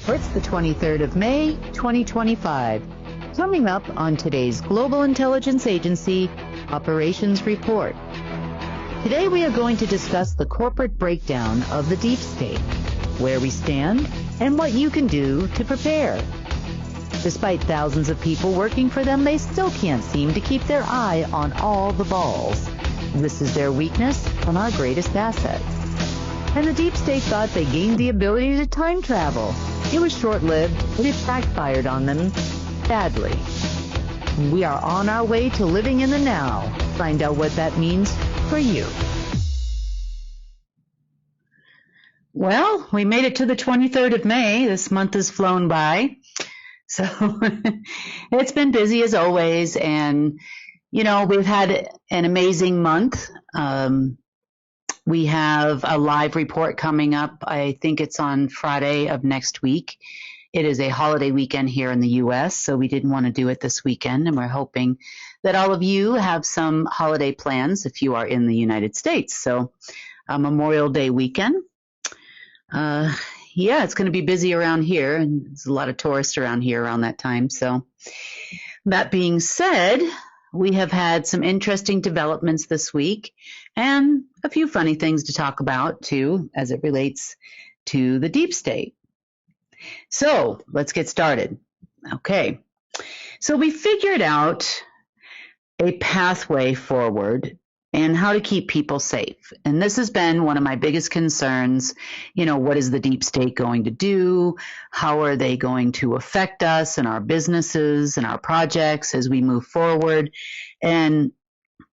It's the 23rd of May, 2025. Coming up on today's Global Intelligence Agency Operations Report. Today we are going to discuss the corporate breakdown of the deep state, where we stand, and what you can do to prepare. Despite thousands of people working for them, they still can't seem to keep their eye on all the balls. This is their weakness and our greatest asset. And the deep state thought they gained the ability to time travel. It was short-lived, and it backfired on them badly. We are on our way to living in the now. Find out what that means for you. Well, we made it to the 23rd of May. This month has flown by. So it's been busy as always. And, you know, we've had an amazing month. We have a live report coming up. I think it's on Friday of next week. It is a holiday weekend here in the U.S., so we didn't want to do it this weekend, and we're hoping that all of you have some holiday plans if you are in the United States. So Memorial Day weekend. Yeah, it's going to be busy around here, and there's a lot of tourists around here around that time. So that being said, we have had some interesting developments this week and a few funny things to talk about, too, as it relates to the deep state. So let's get started. Okay, so we figured out a pathway forward and how to keep people safe. And this has been one of my biggest concerns. You know, what is the deep state going to do? How are they going to affect us and our businesses and our projects as we move forward? And,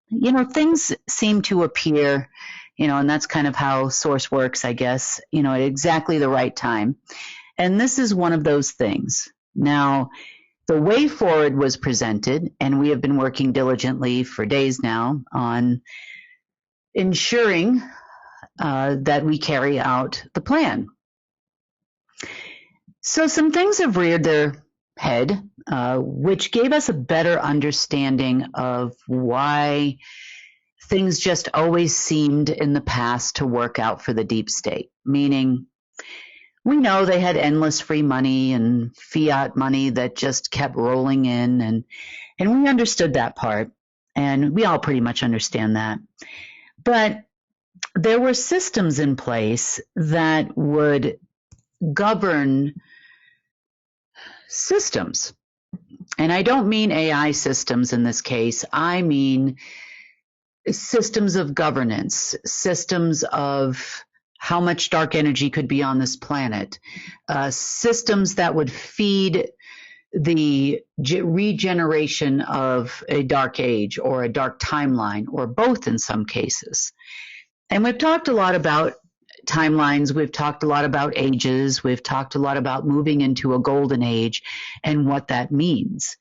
you know, things seem to appear, you know, and that's kind of how Source works, I guess, you know, at exactly the right time. And this is one of those things. Now, the way forward was presented, and we have been working diligently for days now on ensuring that we carry out the plan. So some things have reared their head, which gave us a better understanding of why things just always seemed in the past to work out for the deep state, meaning we know they had endless free money and fiat money that just kept rolling in, and we understood that part, and we all pretty much understand that. But there were systems in place that would govern systems. And I don't mean AI systems in this case. I mean systems of governance, systems of how much dark energy could be on this planet, systems that would feed the regeneration of a dark age or a dark timeline, or both in some cases. And we've talked a lot about timelines, we've talked a lot about ages, we've talked a lot about moving into a golden age and what that means.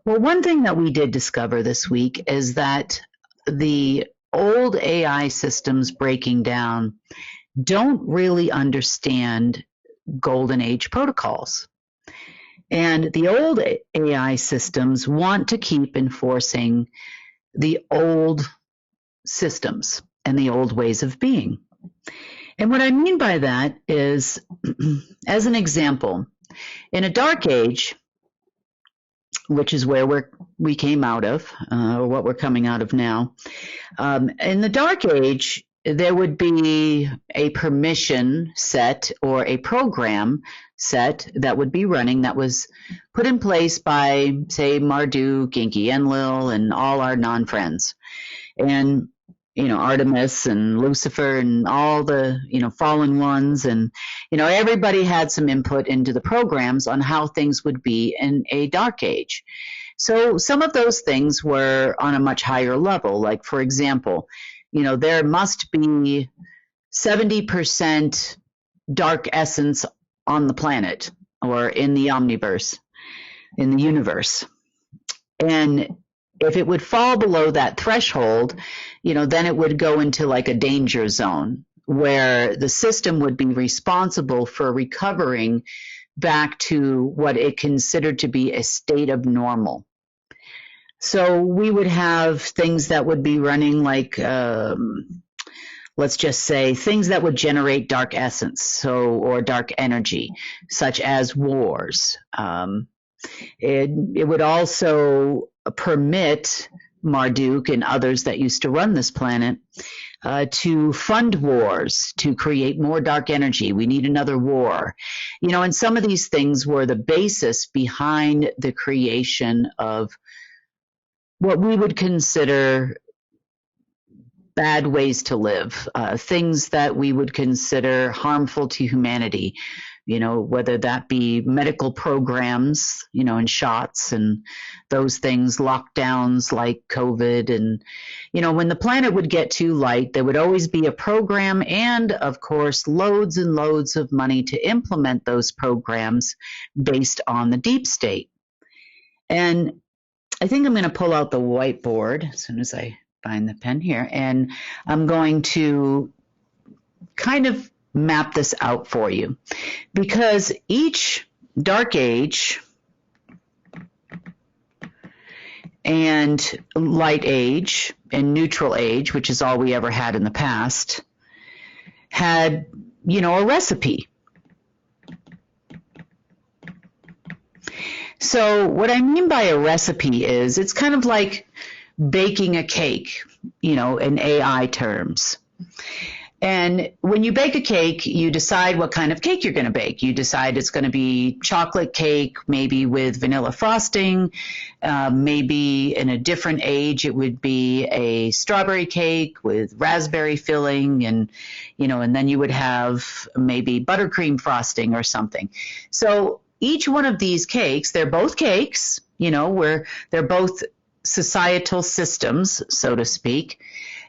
Well, one thing that we did discover this week is that the old AI systems breaking down don't really understand golden age protocols. And the old AI systems want to keep enforcing the old systems and the old ways of being. And what I mean by that is, as an example, in a dark age, which is where we came out of, or what we're coming out of now, in the dark age, there would be a permission set or a program set that would be running that was put in place by, say, Marduk, Enki Enlil, and all our non-friends. And, you know, Artemis and Lucifer and all the, you know, fallen ones. And, you know, everybody had some input into the programs on how things would be in a dark age. So some of those things were on a much higher level. Like, for example, you know, there must be 70% dark essence on the planet or in the omniverse, in the universe. And if it would fall below that threshold, you know, then it would go into like a danger zone where the system would be responsible for recovering back to what it considered to be a state of normal. So we would have things that would be running like let's just say, things that would generate dark essence, or dark energy, such as wars. It would also permit Marduk and others that used to run this planet to fund wars, to create more dark energy. We need another war. And some of these things were the basis behind the creation of what we would consider bad ways to live, things that we would consider harmful to humanity, whether that be medical programs, and shots and those things, lockdowns like COVID. And, when the planet would get too light, there would always be a program and, of course, loads and loads of money to implement those programs based on the deep state. And I think I'm going to pull out the whiteboard as soon as I find the pen here, and I'm going to kind of map this out for you, because each dark age and light age and neutral age, which is all we ever had in the past, had, a recipe. So what I mean by a recipe is it's kind of like baking a cake, in AI terms. And when you bake a cake, you decide what kind of cake you're going to bake. You decide it's going to be chocolate cake, maybe with vanilla frosting. Maybe in a different age, it would be a strawberry cake with raspberry filling, and then you would have maybe buttercream frosting or something. So each one of these cakes, they're both cakes, where they're both societal systems, so to speak,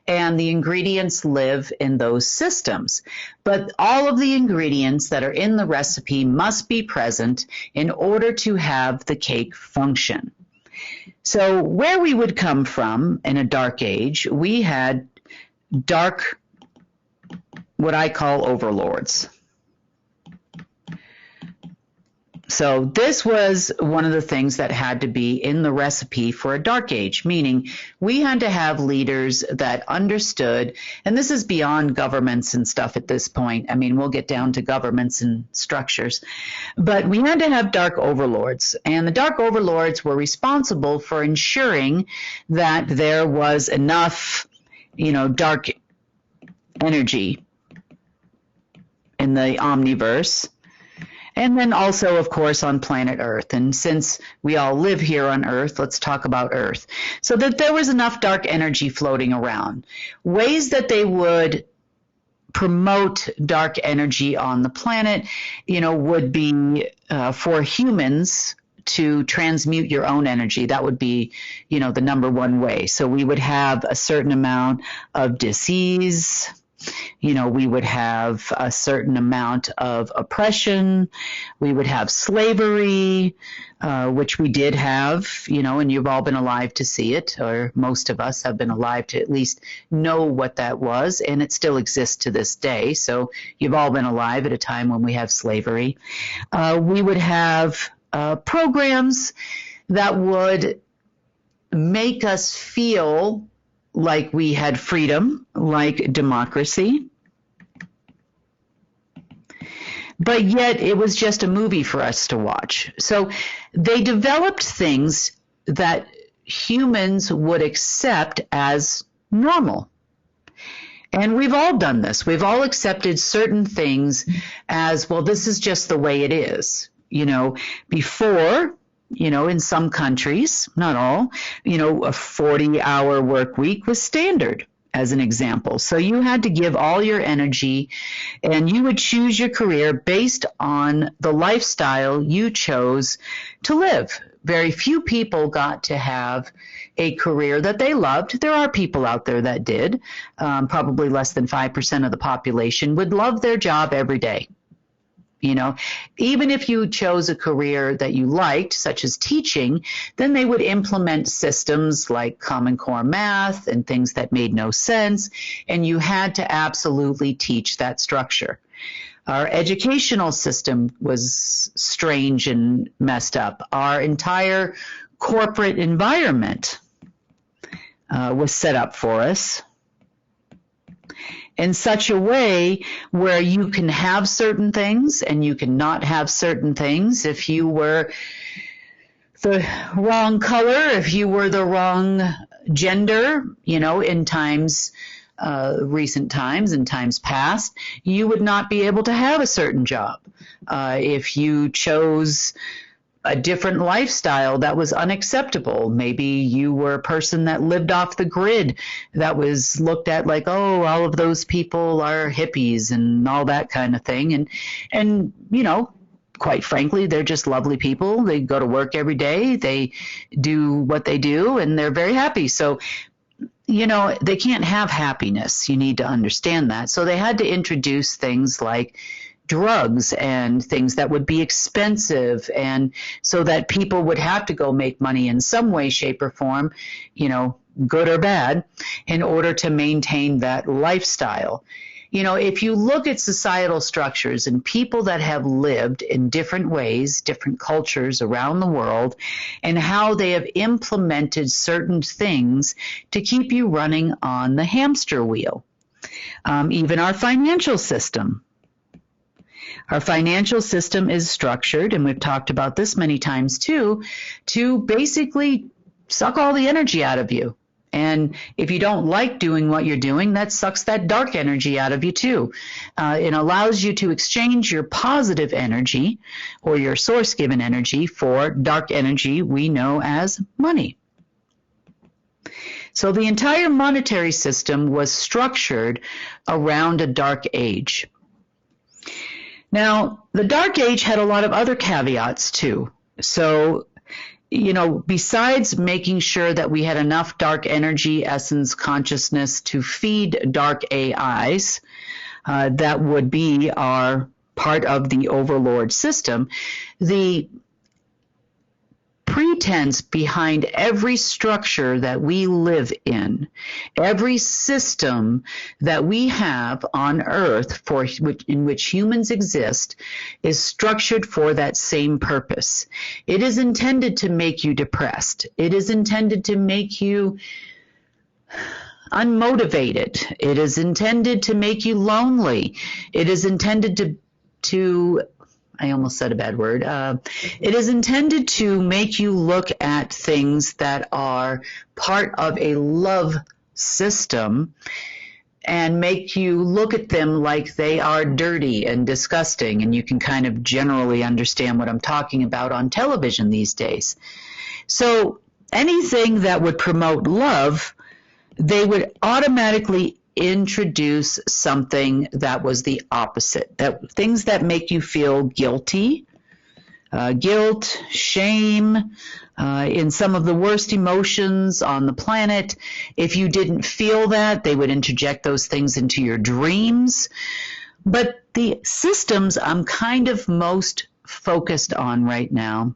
and the ingredients live in those systems. But all of the ingredients that are in the recipe must be present in order to have the cake function. So where we would come from in a dark age, we had dark, what I call overlords. So this was one of the things that had to be in the recipe for a dark age, meaning we had to have leaders that understood, and this is beyond governments and stuff at this point. I mean, we'll get down to governments and structures, but we had to have dark overlords, and the dark overlords were responsible for ensuring that there was enough, dark energy in the omniverse. And then also, of course, on planet Earth. And since we all live here on Earth, let's talk about Earth. So that there was enough dark energy floating around. Ways that they would promote dark energy on the planet, would be for humans to transmute your own energy. That would be, the number one way. So we would have a certain amount of disease. We would have a certain amount of oppression. We would have slavery, which we did have, and you've all been alive to see it, or most of us have been alive to at least know what that was, and it still exists to this day. So you've all been alive at a time when we have slavery. We would have programs that would make us feel like we had freedom, like democracy. But yet it was just a movie for us to watch. So they developed things that humans would accept as normal. And we've all done this. We've all accepted certain things as, well, this is just the way it is. Before, in some countries, not all, a 40-hour work week was standard, as an example. So you had to give all your energy, and you would choose your career based on the lifestyle you chose to live. Very few people got to have a career that they loved. There are people out there that did. Probably less than 5% of the population would love their job every day. Even if you chose a career that you liked, such as teaching, then they would implement systems like Common Core math and things that made no sense, and you had to absolutely teach that structure. Our educational system was strange and messed up. Our entire corporate environment was set up for us. in such a way where you can have certain things and you cannot have certain things. If you were the wrong color, if you were the wrong gender, in recent times, in times past, you would not be able to have a certain job. If you chose a different lifestyle that was unacceptable, maybe you were a person that lived off the grid, that was looked at like, oh, all of those people are hippies and all that kind of thing. And quite frankly, they're just lovely people. They go to work every day. They do what they do, and they're very happy. So, they can't have happiness. You need to understand that. So they had to introduce things like drugs and things that would be expensive, and so that people would have to go make money in some way, shape, or form, good or bad, in order to maintain that lifestyle. If you look at societal structures and people that have lived in different ways, different cultures around the world, and how they have implemented certain things to keep you running on the hamster wheel. Even our financial system. Our financial system is structured, and we've talked about this many times too, to basically suck all the energy out of you. And if you don't like doing what you're doing, that sucks that dark energy out of you too. It allows you to exchange your positive energy or your source-given energy for dark energy we know as money. So the entire monetary system was structured around a dark age. Now, the dark age had a lot of other caveats too. So, besides making sure that we had enough dark energy, essence, consciousness to feed dark AIs, that would be our part of the overlord system, the pretense behind every structure that we live in, every system that we have on Earth in which humans exist, is structured for that same purpose. It is intended to make you depressed. It is intended to make you unmotivated. It is intended to make you lonely. It is intended to I almost said a bad word. It is intended to make you look at things that are part of a love system and make you look at them like they are dirty and disgusting. And you can kind of generally understand what I'm talking about on television these days. So anything that would promote love, they would automatically introduce something that was the opposite, that things that make you feel guilty, guilt, shame, in some of the worst emotions on the planet. If you didn't feel that, they would interject those things into your dreams. But the systems I'm kind of most focused on right now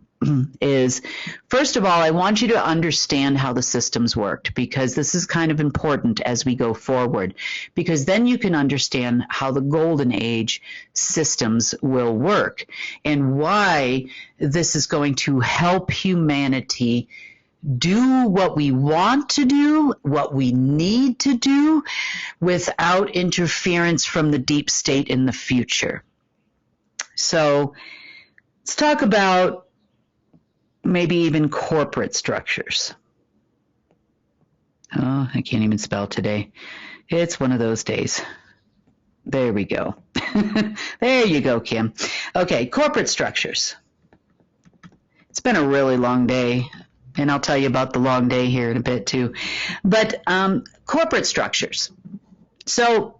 is, first of all, I want you to understand how the systems worked, because this is kind of important as we go forward, because then you can understand how the golden age systems will work and why this is going to help humanity do what we want to do, what we need to do, without interference from the deep state in the future. So let's talk about maybe even corporate structures. Oh, I can't even spell today. It's one of those days. There we go. There you go, Kim. Okay, corporate structures. It's been a really long day, and I'll tell you about the long day here in a bit too. But corporate structures. So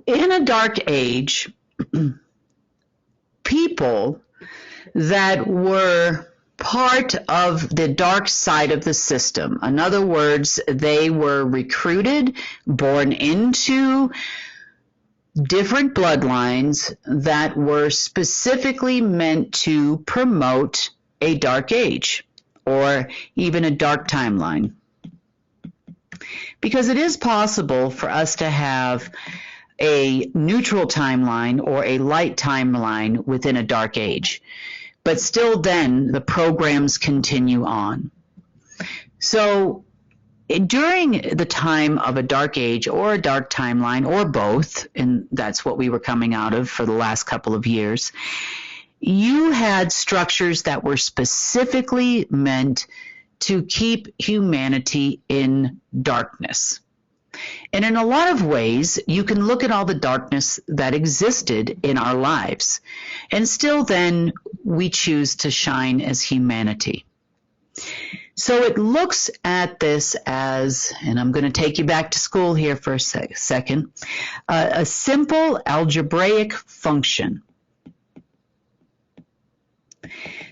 in a dark age, people that were part of the dark side of the system. In other words, they were recruited, born into different bloodlines that were specifically meant to promote a dark age or even a dark timeline. Because it is possible for us to have a neutral timeline or a light timeline within a dark age. But still then, the programs continue on. So during the time of a dark age or a dark timeline or both, and that's what we were coming out of for the last couple of years, you had structures that were specifically meant to keep humanity in darkness. And in a lot of ways, you can look at all the darkness that existed in our lives, and still then we choose to shine as humanity. So it looks at this as, and I'm going to take you back to school here for a second, a simple algebraic function.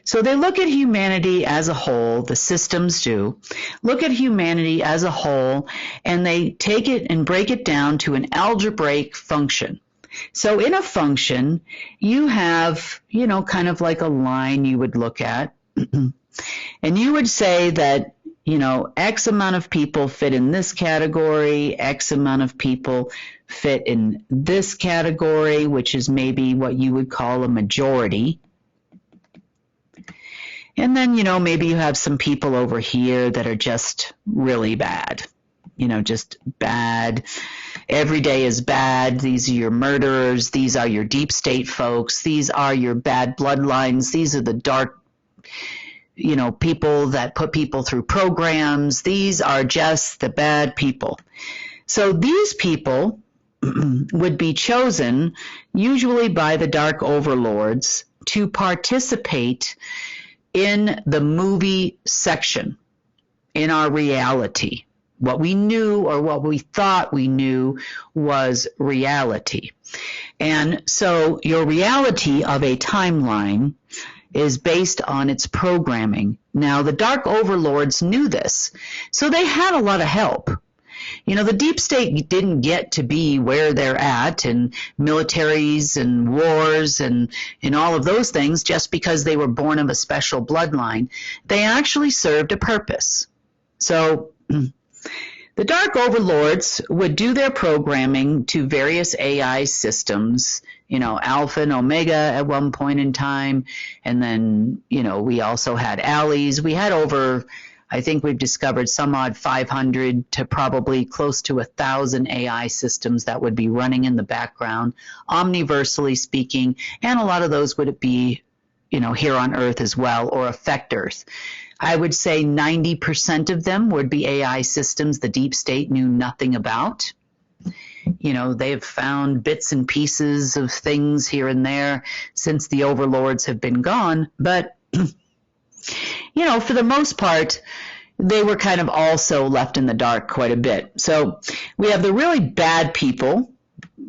So they look at humanity as a whole, the systems do, look at humanity as a whole, and they take it and break it down to an algebraic function. So in a function, you have, kind of like a line you would look at, and you would say that, X amount of people fit in this category, X amount of people fit in this category, which is maybe what you would call a majority. And then, maybe you have some people over here that are just really bad, just bad. Every day is bad. These are your murderers. These are your deep state folks. These are your bad bloodlines. These are the dark, people that put people through programs. These are just the bad people. So these people would be chosen usually by the dark overlords to participate in the movie section, in our reality. What we knew or what we thought we knew was reality. And so your reality of a timeline is based on its programming. Now, the dark overlords knew this, so they had a lot of help. The deep state didn't get to be where they're at, and militaries and wars and all of those things just because they were born of a special bloodline. They actually served a purpose. So the dark overlords would do their programming to various AI systems, Alpha and Omega at one point in time. And then, we also had Allies. We had over, I think we've discovered some odd 500 to probably close to 1,000 AI systems that would be running in the background, omniversally speaking, and a lot of those would be, here on Earth as well, or affect Earth. I would say 90% of them would be AI systems the deep state knew nothing about. They've found bits and pieces of things here and there since the overlords have been gone, but for the most part, they were kind of also left in the dark quite a bit. So we have the really bad people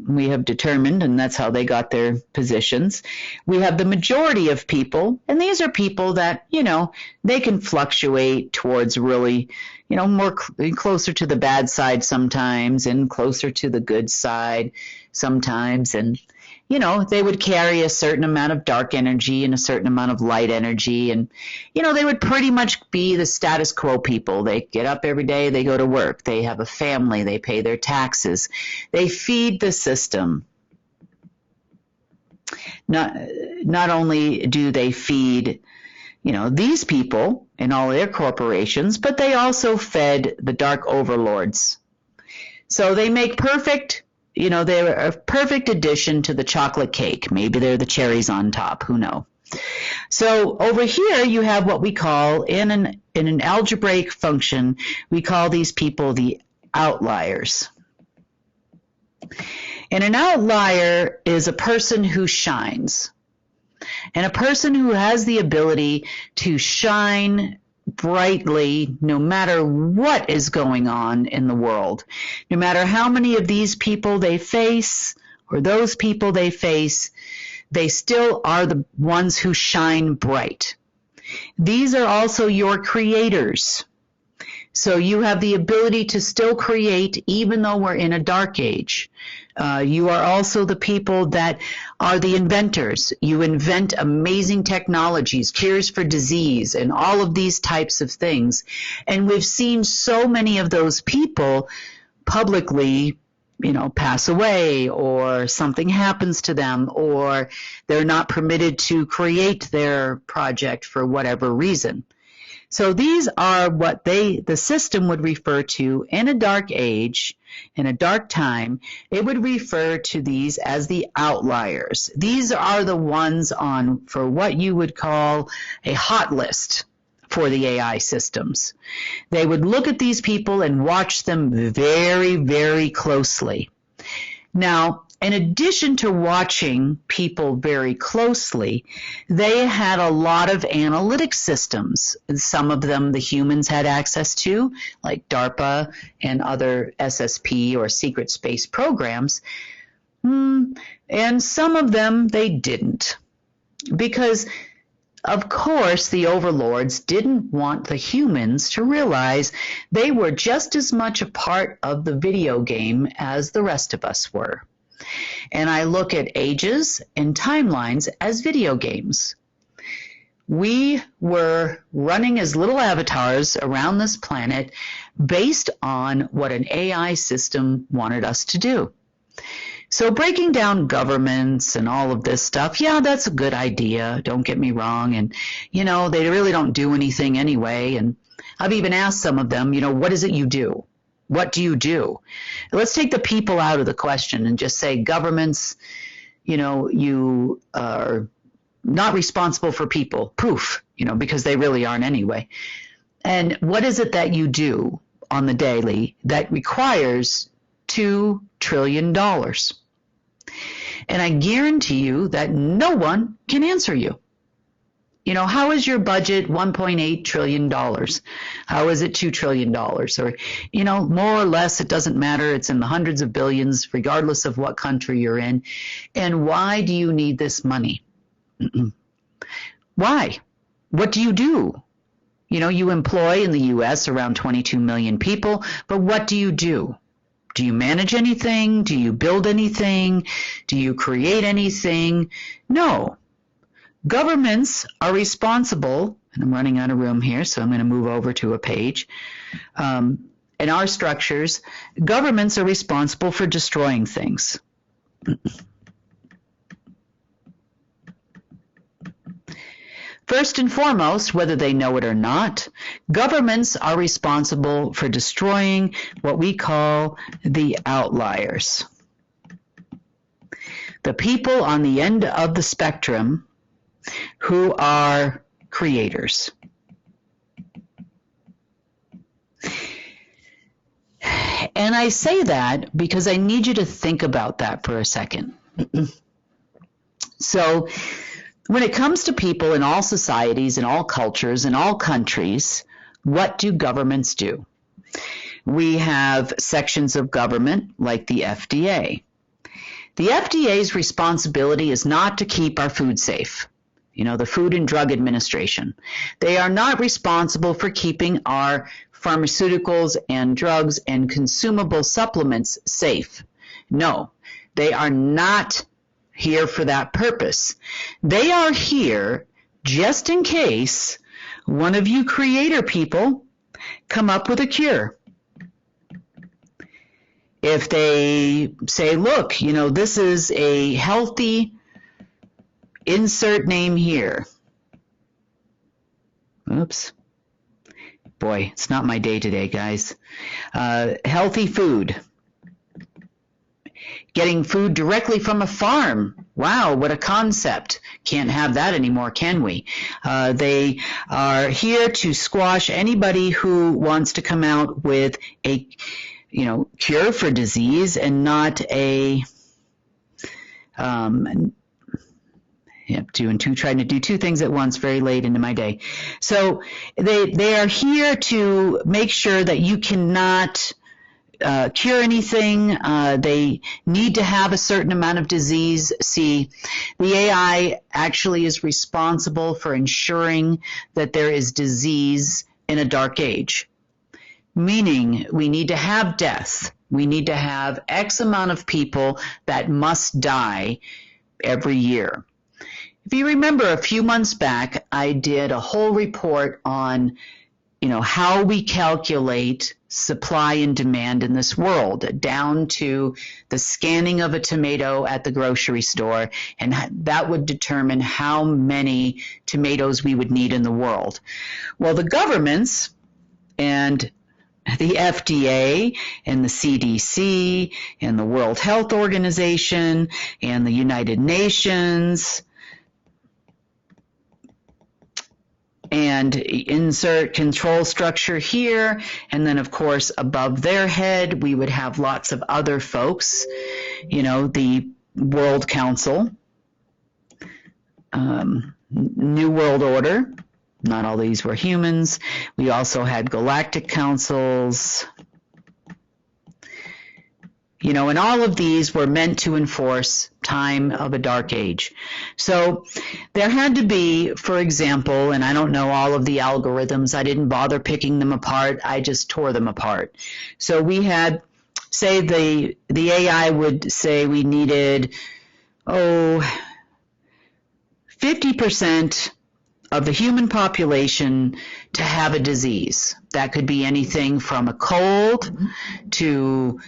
we have determined, and that's how they got their positions. We have the majority of people, and these are people that, they can fluctuate towards really, more closer to the bad side sometimes and closer to the good side sometimes. And they would carry a certain amount of dark energy and a certain amount of light energy. And, they would pretty much be the status quo people. They get up every day, they go to work, they have a family, they pay their taxes, they feed the system. Not only do they feed, these people and all their corporations, but they also fed the dark overlords. So they make perfect, they're a perfect addition to the chocolate cake. Maybe they're the cherries on top, who knows. So over here you have what we call, in an algebraic function, we call these people the outliers. And an outlier is a person who shines. And a person who has the ability to shine brightly no matter what is going on in the world. No matter how many of these people they face or those people they face, they still are the ones who shine bright. These are also your creators. So you have the ability to still create even though we're in a dark age. You are also the people that are the inventors. You invent amazing technologies, cures for disease, and all of these types of things. And we've seen so many of those people publicly, pass away, or something happens to them, or they're not permitted to create their project for whatever reason. So these are what the system would refer to in a dark age, in a dark time. It would refer to these as the outliers. These are the ones on for what you would call a hot list for the AI systems. They would look at these people and watch them very, very closely. Now, in addition to watching people very closely, they had a lot of analytic systems. Some of them the humans had access to, like DARPA and other SSP or secret space programs. And some of them they didn't. Because, of course, the overlords didn't want the humans to realize they were just as much a part of the video game as the rest of us were. And I look at ages and timelines as video games. We were running as little avatars around this planet based on what an AI system wanted us to do. So breaking down governments and all of this stuff, yeah, that's a good idea. Don't get me wrong. And, they really don't do anything anyway. And I've even asked some of them, what is it you do? What do you do? Let's take the people out of the question and just say governments, you are not responsible for people. Poof, because they really aren't anyway. And what is it that you do on the daily that requires $2 trillion? And I guarantee you that no one can answer you. How is your budget $1.8 trillion? How is it $2 trillion? Or, more or less, it doesn't matter. It's in the hundreds of billions, regardless of what country you're in. And why do you need this money? Why? What do? You employ in the U.S. around 22 million people, but what do you do? Do you manage anything? Do you build anything? Do you create anything? No. Governments are responsible, and I'm running out of room here, so I'm going to move over to a page. In our structures, governments are responsible for destroying things. First and foremost, whether they know it or not, governments are responsible for destroying what we call the outliers. The people on the end of the spectrum who are creators. And I say that because I need you to think about that for a second. So, when it comes to people in all societies, in all cultures, in all countries, what do governments do? We have sections of government like the FDA. The FDA's responsibility is not to keep our food safe. The Food and Drug Administration. They are not responsible for keeping our pharmaceuticals and drugs and consumable supplements safe. No, they are not here for that purpose. They are here just in case one of you creator people come up with a cure. If they say, look, this is a healthy, insert name here. Oops. Boy, it's not my day today, guys. Healthy food. Getting food directly from a farm. Wow, what a concept. Can't have that anymore, can we? They are here to squash anybody who wants to come out with a, cure for disease and not a, trying to do two things at once very late into my day. So they are here to make sure that you cannot cure anything. They need to have a certain amount of disease. See, the AI actually is responsible for ensuring that there is disease in a dark age, meaning we need to have death. We need to have X amount of people that must die every year. If you remember a few months back, I did a whole report on, how we calculate supply and demand in this world, down to the scanning of a tomato at the grocery store, and that would determine how many tomatoes we would need in the world. Well, the governments and the FDA and the CDC and the World Health Organization and the United Nations, and insert control structure here, and then of course above their head we would have lots of other folks, the World Council, New World Order. Not all these were humans. We also had galactic councils, and all of these were meant to enforce time of a dark age. So there had to be, for example, and I don't know all of the algorithms, I didn't bother picking them apart, I just tore them apart. So we had, say the AI would say we needed, 50% of the human population to have a disease. That could be anything from a cold to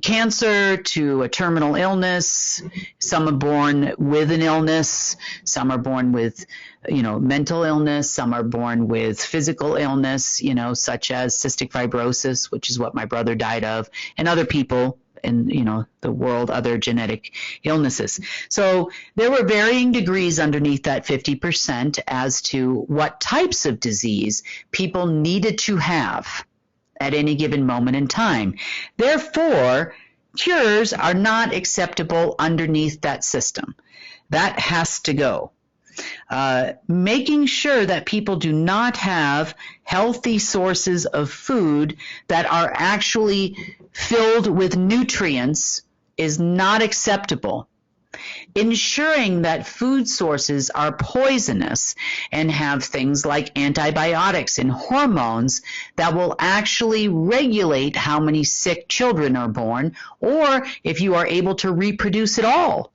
cancer to a terminal illness. Some are born with an illness. Some are born with, mental illness. Some are born with physical illness, such as cystic fibrosis, which is what my brother died of, and other people in the world, other genetic illnesses. So there were varying degrees underneath that 50% as to what types of disease people needed to have at any given moment in time. Therefore, cures are not acceptable underneath that system. That has to go. Making sure that people do not have healthy sources of food that are actually filled with nutrients is not acceptable. Ensuring that food sources are poisonous and have things like antibiotics and hormones that will actually regulate how many sick children are born, or if you are able to reproduce at all.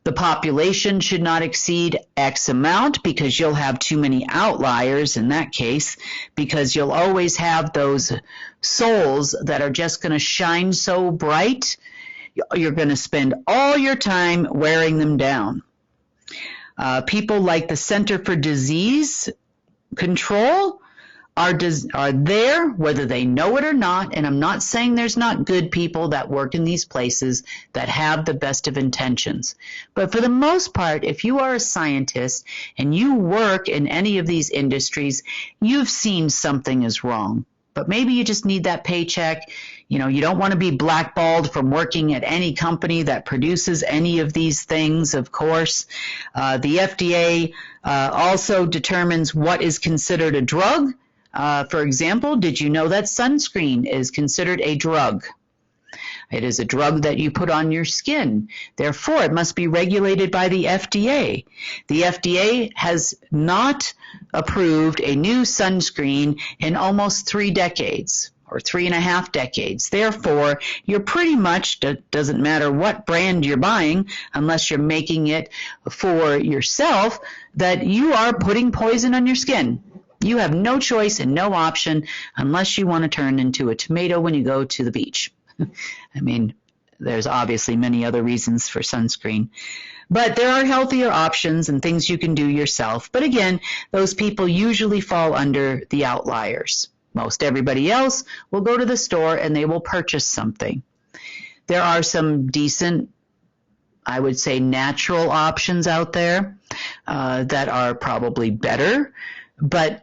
The population should not exceed X amount, because you'll have too many outliers in that case, because you'll always have those souls that are just going to shine so bright, you're going to spend all your time wearing them down. People like the Center for Disease Control are there whether they know it or not, and I'm not saying there's not good people that work in these places that have the best of intentions. But for the most part, if you are a scientist and you work in any of these industries, you've seen something is wrong. But maybe you just need that paycheck. You don't want to be blackballed from working at any company that produces any of these things, of course. The FDA also determines what is considered a drug. For example, did you know that sunscreen is considered a drug? It is a drug that you put on your skin. Therefore, it must be regulated by the FDA. The FDA has not approved a new sunscreen in almost 3 decades, or 3.5 decades. Therefore, you're pretty much, doesn't matter what brand you're buying, unless you're making it for yourself, that you are putting poison on your skin. You have no choice and no option unless you want to turn into a tomato when you go to the beach. I mean, there's obviously many other reasons for sunscreen. But there are healthier options and things you can do yourself. But again, those people usually fall under the outliers. Most everybody else will go to the store and they will purchase something. There are some decent, I would say, natural options out there that are probably better. But,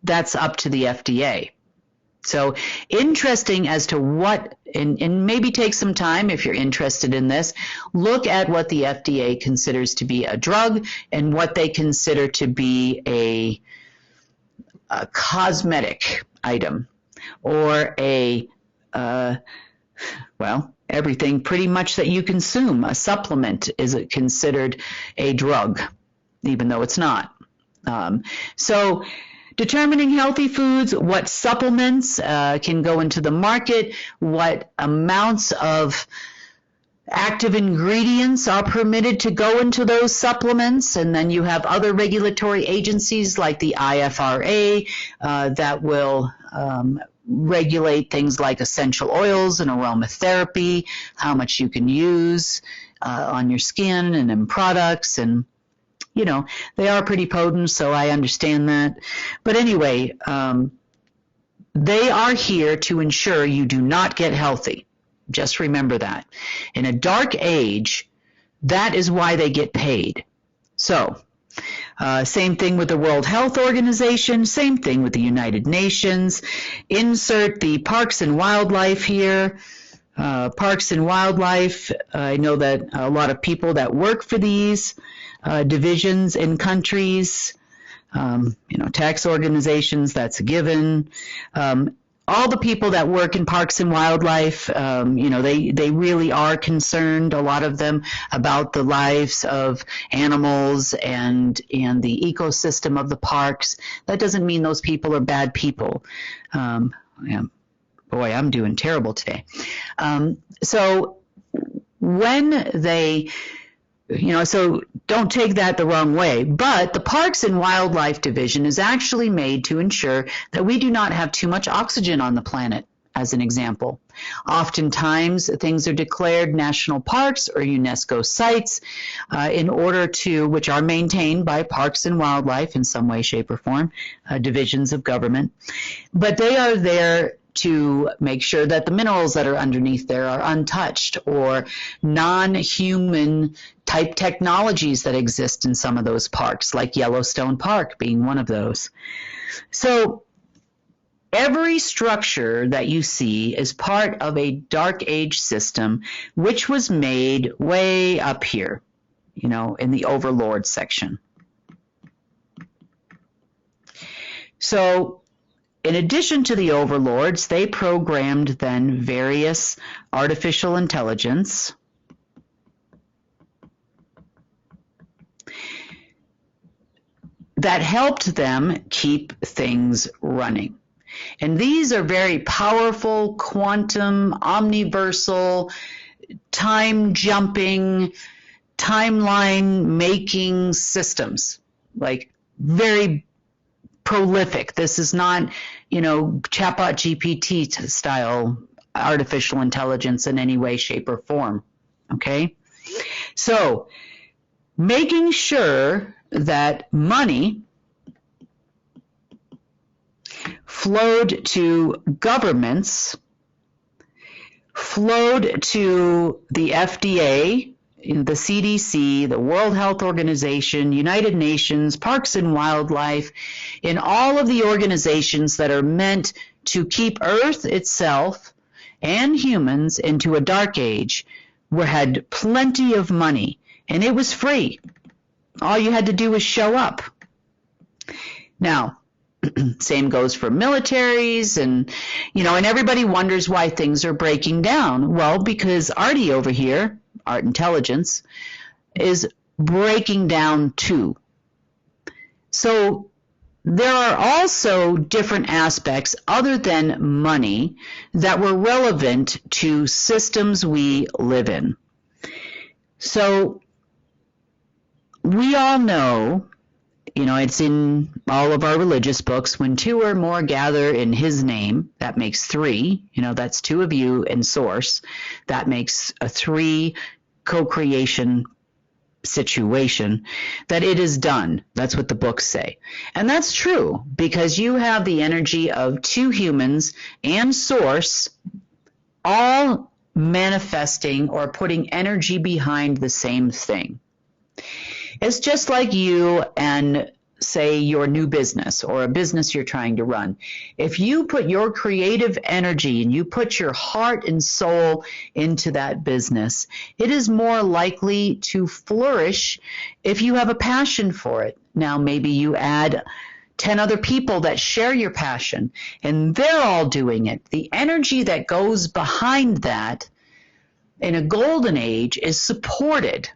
that's up to the FDA. So interesting as to what, and maybe take some time if you're interested in this, look at what the FDA considers to be a drug and what they consider to be a cosmetic item, or everything pretty much that you consume. A supplement is considered a drug, even though it's not. So determining healthy foods, what supplements can go into the market, what amounts of active ingredients are permitted to go into those supplements, and then you have other regulatory agencies like the IFRA that will regulate things like essential oils and aromatherapy, how much you can use on your skin and in products, and you know, they are pretty potent, so I understand that. But anyway, they are here to ensure you do not get healthy. Just remember that. In a dark age, that is why they get paid. So, same thing with the World Health Organization, same thing with the United Nations. Insert the Parks and Wildlife here. Parks and Wildlife, I know that a lot of people that work for these divisions in countries, tax organizations, that's a given. All the people that work in parks and wildlife, they really are concerned, a lot of them, about the lives of animals and the ecosystem of the parks. That doesn't mean those people are bad people. Boy, I'm doing terrible today. So when they, so don't take that the wrong way, but the Parks and Wildlife Division is actually made to ensure that we do not have too much oxygen on the planet, as an example. Oftentimes, things are declared national parks or UNESCO sites which are maintained by Parks and Wildlife in some way, shape, or form, divisions of government. But they are there to make sure that the minerals that are underneath there are untouched, or non-human type technologies that exist in some of those parks, like Yellowstone Park being one of those. So every structure that you see is part of a dark age system, which was made way up here, in the overlord section. So in addition to the overlords, they programmed then various artificial intelligence that helped them keep things running. And these are very powerful, quantum, omniversal, time-jumping, timeline-making systems, like very prolific. This is not, chatbot GPT style artificial intelligence in any way, shape, or form. Okay? So, making sure that money flowed to governments, flowed to the FDA, the CDC, the World Health Organization, United Nations, Parks and Wildlife, in all of the organizations that are meant to keep Earth itself and humans into a dark age, had plenty of money, and it was free. All you had to do was show up. Now, same goes for militaries, and everybody wonders why things are breaking down. Well, because Arty over here, Art Intelligence, is breaking down too. So there are also different aspects other than money that were relevant to systems we live in. So we all know, it's in all of our religious books, when two or more gather in his name, that makes three. That's two of you in source. That makes a three co-creation situation, that it is done. That's what the books say. And that's true, because you have the energy of two humans and source all manifesting or putting energy behind the same thing. It's just like you and, say, your new business or a business you're trying to run. If you put your creative energy and you put your heart and soul into that business, it is more likely to flourish if you have a passion for it. Now, maybe you add 10 other people that share your passion, and they're all doing it. The energy that goes behind that in a golden age is supported.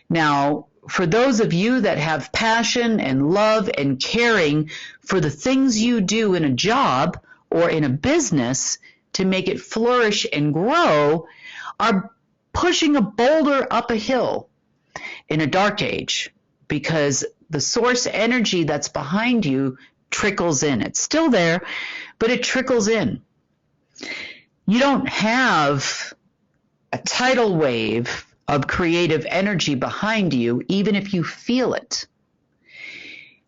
Now, for those of you that have passion and love and caring for the things you do in a job or in a business to make it flourish and grow, are pushing a boulder up a hill in a dark age, because the source energy that's behind you trickles in. It's still there, but it trickles in. You don't have a tidal wave of creative energy behind you, even if you feel it.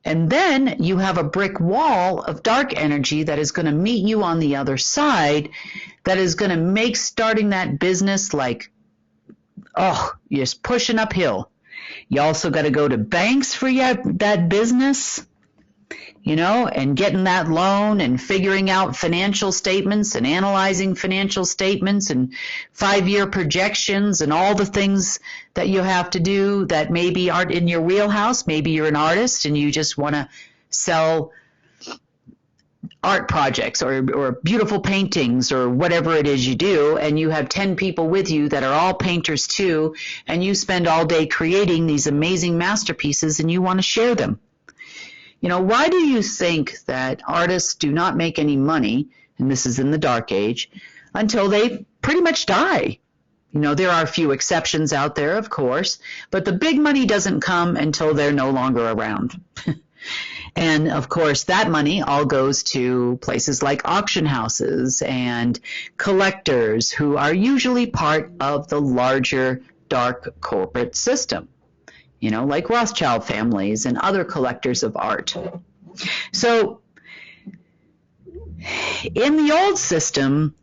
And then you have a brick wall of dark energy that is going to meet you on the other side, that is going to make starting that business like, oh, you're just pushing uphill. You also got to go to banks for that business, and getting that loan and figuring out financial statements and analyzing financial statements and 5-year projections and all the things that you have to do that maybe aren't in your wheelhouse. Maybe you're an artist and you just want to sell art projects or beautiful paintings or whatever it is you do, and you have 10 people with you that are all painters too, and you spend all day creating these amazing masterpieces and you want to share them. Why do you think that artists do not make any money, and this is in the dark age, until they pretty much die? There are a few exceptions out there, of course, but the big money doesn't come until they're no longer around. And of course, that money all goes to places like auction houses and collectors who are usually part of the larger dark corporate system, like Rothschild families and other collectors of art. So in the old system,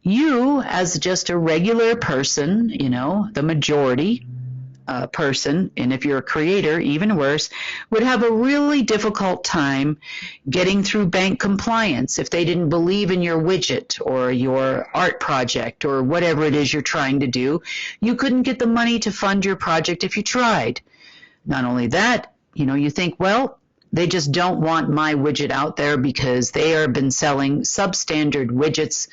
you as just a regular person, the majority person, and if you're a creator, even worse, would have a really difficult time getting through bank compliance if they didn't believe in your widget or your art project or whatever it is you're trying to do. You couldn't get the money to fund your project if you tried. Not only that, you think, well, they just don't want my widget out there because they have been selling substandard widgets,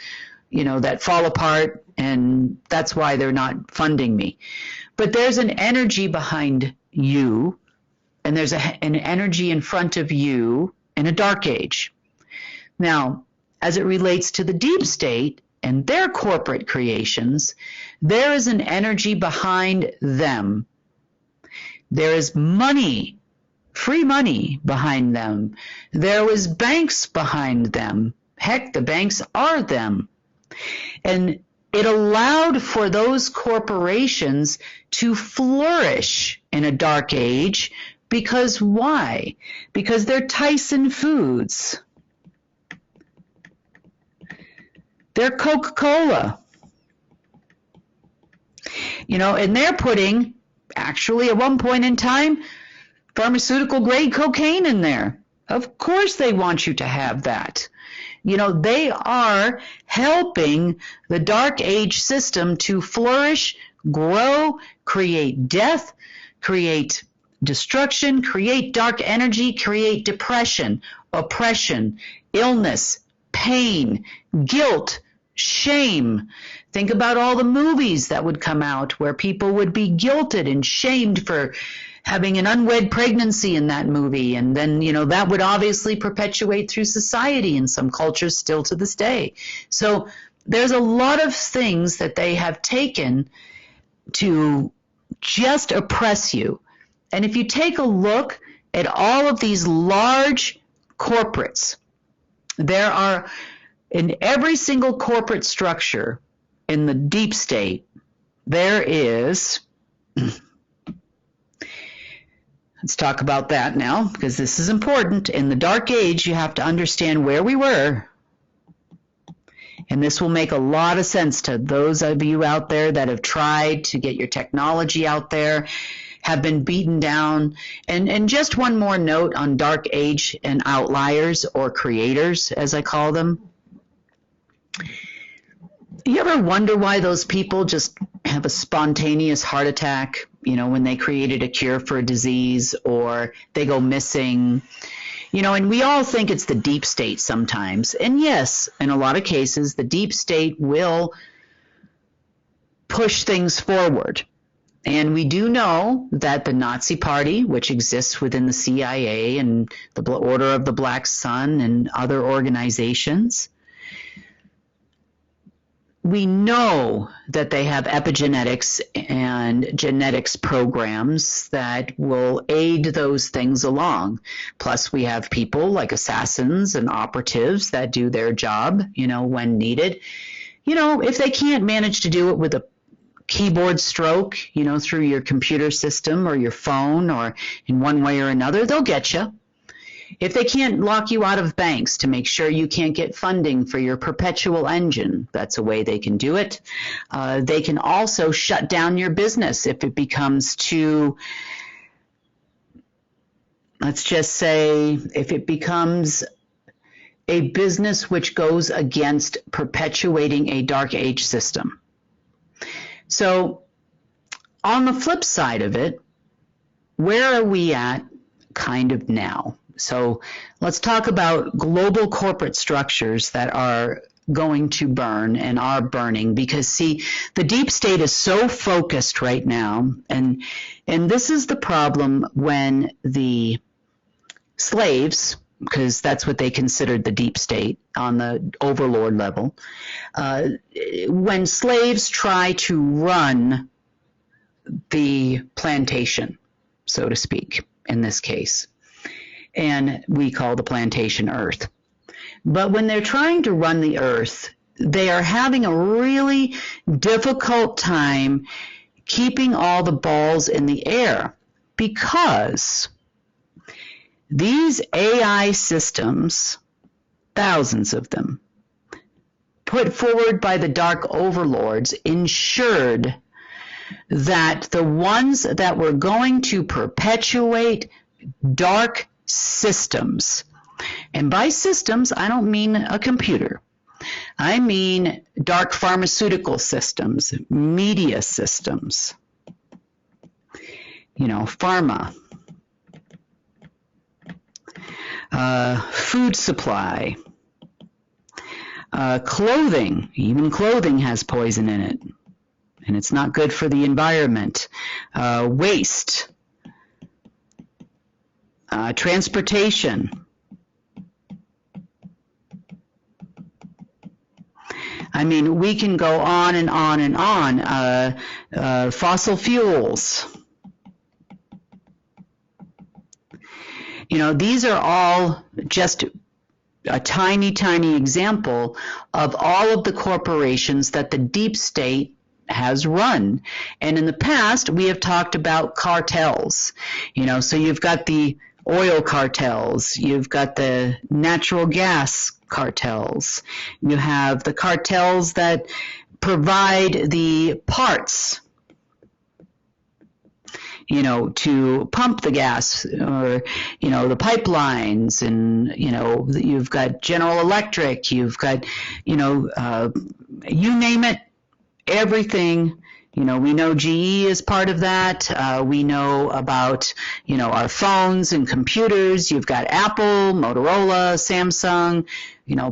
that fall apart, and that's why they're not funding me. But there's an energy behind you, and there's an energy in front of you in a dark age. Now, as it relates to the deep state and their corporate creations, there is an energy behind them. There is money, free money behind them. There was banks behind them. Heck, the banks are them. And it allowed for those corporations to flourish in a dark age because why? Because they're Tyson Foods. They're Coca-Cola. And they're putting, actually at one point in time, pharmaceutical grade cocaine in there. Of course they want you to have that. They are helping the dark age system to flourish, grow, create death, create destruction, create dark energy, create depression, oppression, illness, pain, guilt, shame. Think about all the movies that would come out where people would be guilted and shamed for having an unwed pregnancy in that movie. And then, that would obviously perpetuate through society in some cultures still to this day. So there's a lot of things that they have taken to just oppress you. And if you take a look at all of these large corporates, there are in every single corporate structure in the deep state, there is... Let's talk about that now, because this is important. In the dark age, you have to understand where we were. And this will make a lot of sense to those of you out there that have tried to get your technology out there, have been beaten down. And just one more note on dark age and outliers, or creators, as I call them. You ever wonder why those people just have a spontaneous heart attack, when they created a cure for a disease, or they go missing? And we all think it's the deep state sometimes. And yes, in a lot of cases, the deep state will push things forward. And we do know that the Nazi Party, which exists within the CIA and the Order of the Black Sun and other organizations, we know that they have epigenetics and genetics programs that will aid those things along. Plus, we have people like assassins and operatives that do their job, when needed. If they can't manage to do it with a keyboard stroke, through your computer system or your phone or in one way or another, they'll get you. If they can't lock you out of banks to make sure you can't get funding for your perpetual engine, that's a way they can do it. They can also shut down your business if it becomes too, let's just say, if it becomes a business which goes against perpetuating a dark age system. So on the flip side of it, where are we at kind of now? So let's talk about global corporate structures that are going to burn and are burning, because see, the deep state is so focused right now, and this is the problem when the slaves, because that's what they considered the deep state on the overlord level, when slaves try to run the plantation, so to speak, in this case, and we call the plantation Earth. But when they're trying to run the Earth, they are having a really difficult time keeping all the balls in the air, because these AI systems, thousands of them, put forward by the dark overlords, ensured that the ones that were going to perpetuate dark systems, and by systems, I don't mean a computer. I mean dark pharmaceutical systems, media systems, pharma, food supply, clothing. Even clothing has poison in it, and it's not good for the environment. Waste. Transportation. I mean, we can go on and on and on. Fossil fuels. These are all just a tiny, tiny example of all of the corporations that the deep state has run. And in the past, we have talked about cartels. So you've got the oil cartels, you've got the natural gas cartels, you have the cartels that provide the parts, to pump the gas, or, the pipelines, and, you've got General Electric, you've got, you name it, everything. We know GE is part of that. We know about, our phones and computers. You've got Apple, Motorola, Samsung,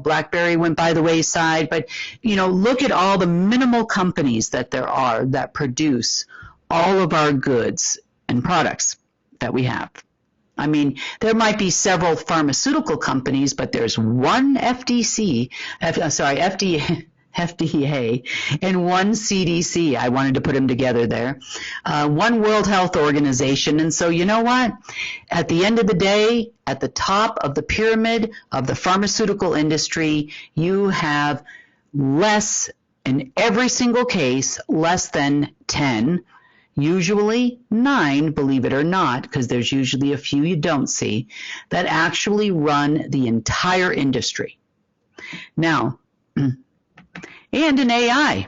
BlackBerry went by the wayside. But, look at all the minimal companies that there are that produce all of our goods and products that we have. I mean, there might be several pharmaceutical companies, but there's one FDA, and one CDC. I wanted to put them together there. One World Health Organization. And so you know what? At the end of the day, at the top of the pyramid of the pharmaceutical industry, you have less, in every single case, less than 10, usually 9, believe it or not, because there's usually a few you don't see, that actually run the entire industry. Now, and an AI.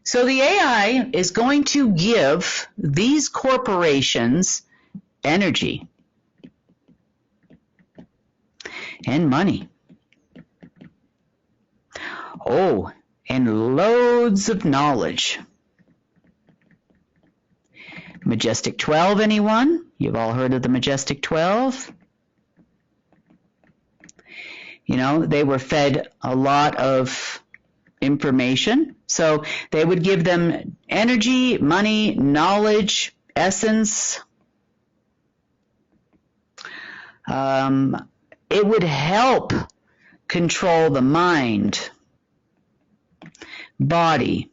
So the AI is going to give these corporations energy and money. Oh, and loads of knowledge. Majestic 12, anyone? You've all heard of the Majestic 12? They were fed a lot of information. So they would give them energy, money, knowledge, essence. It would help control the mind. body,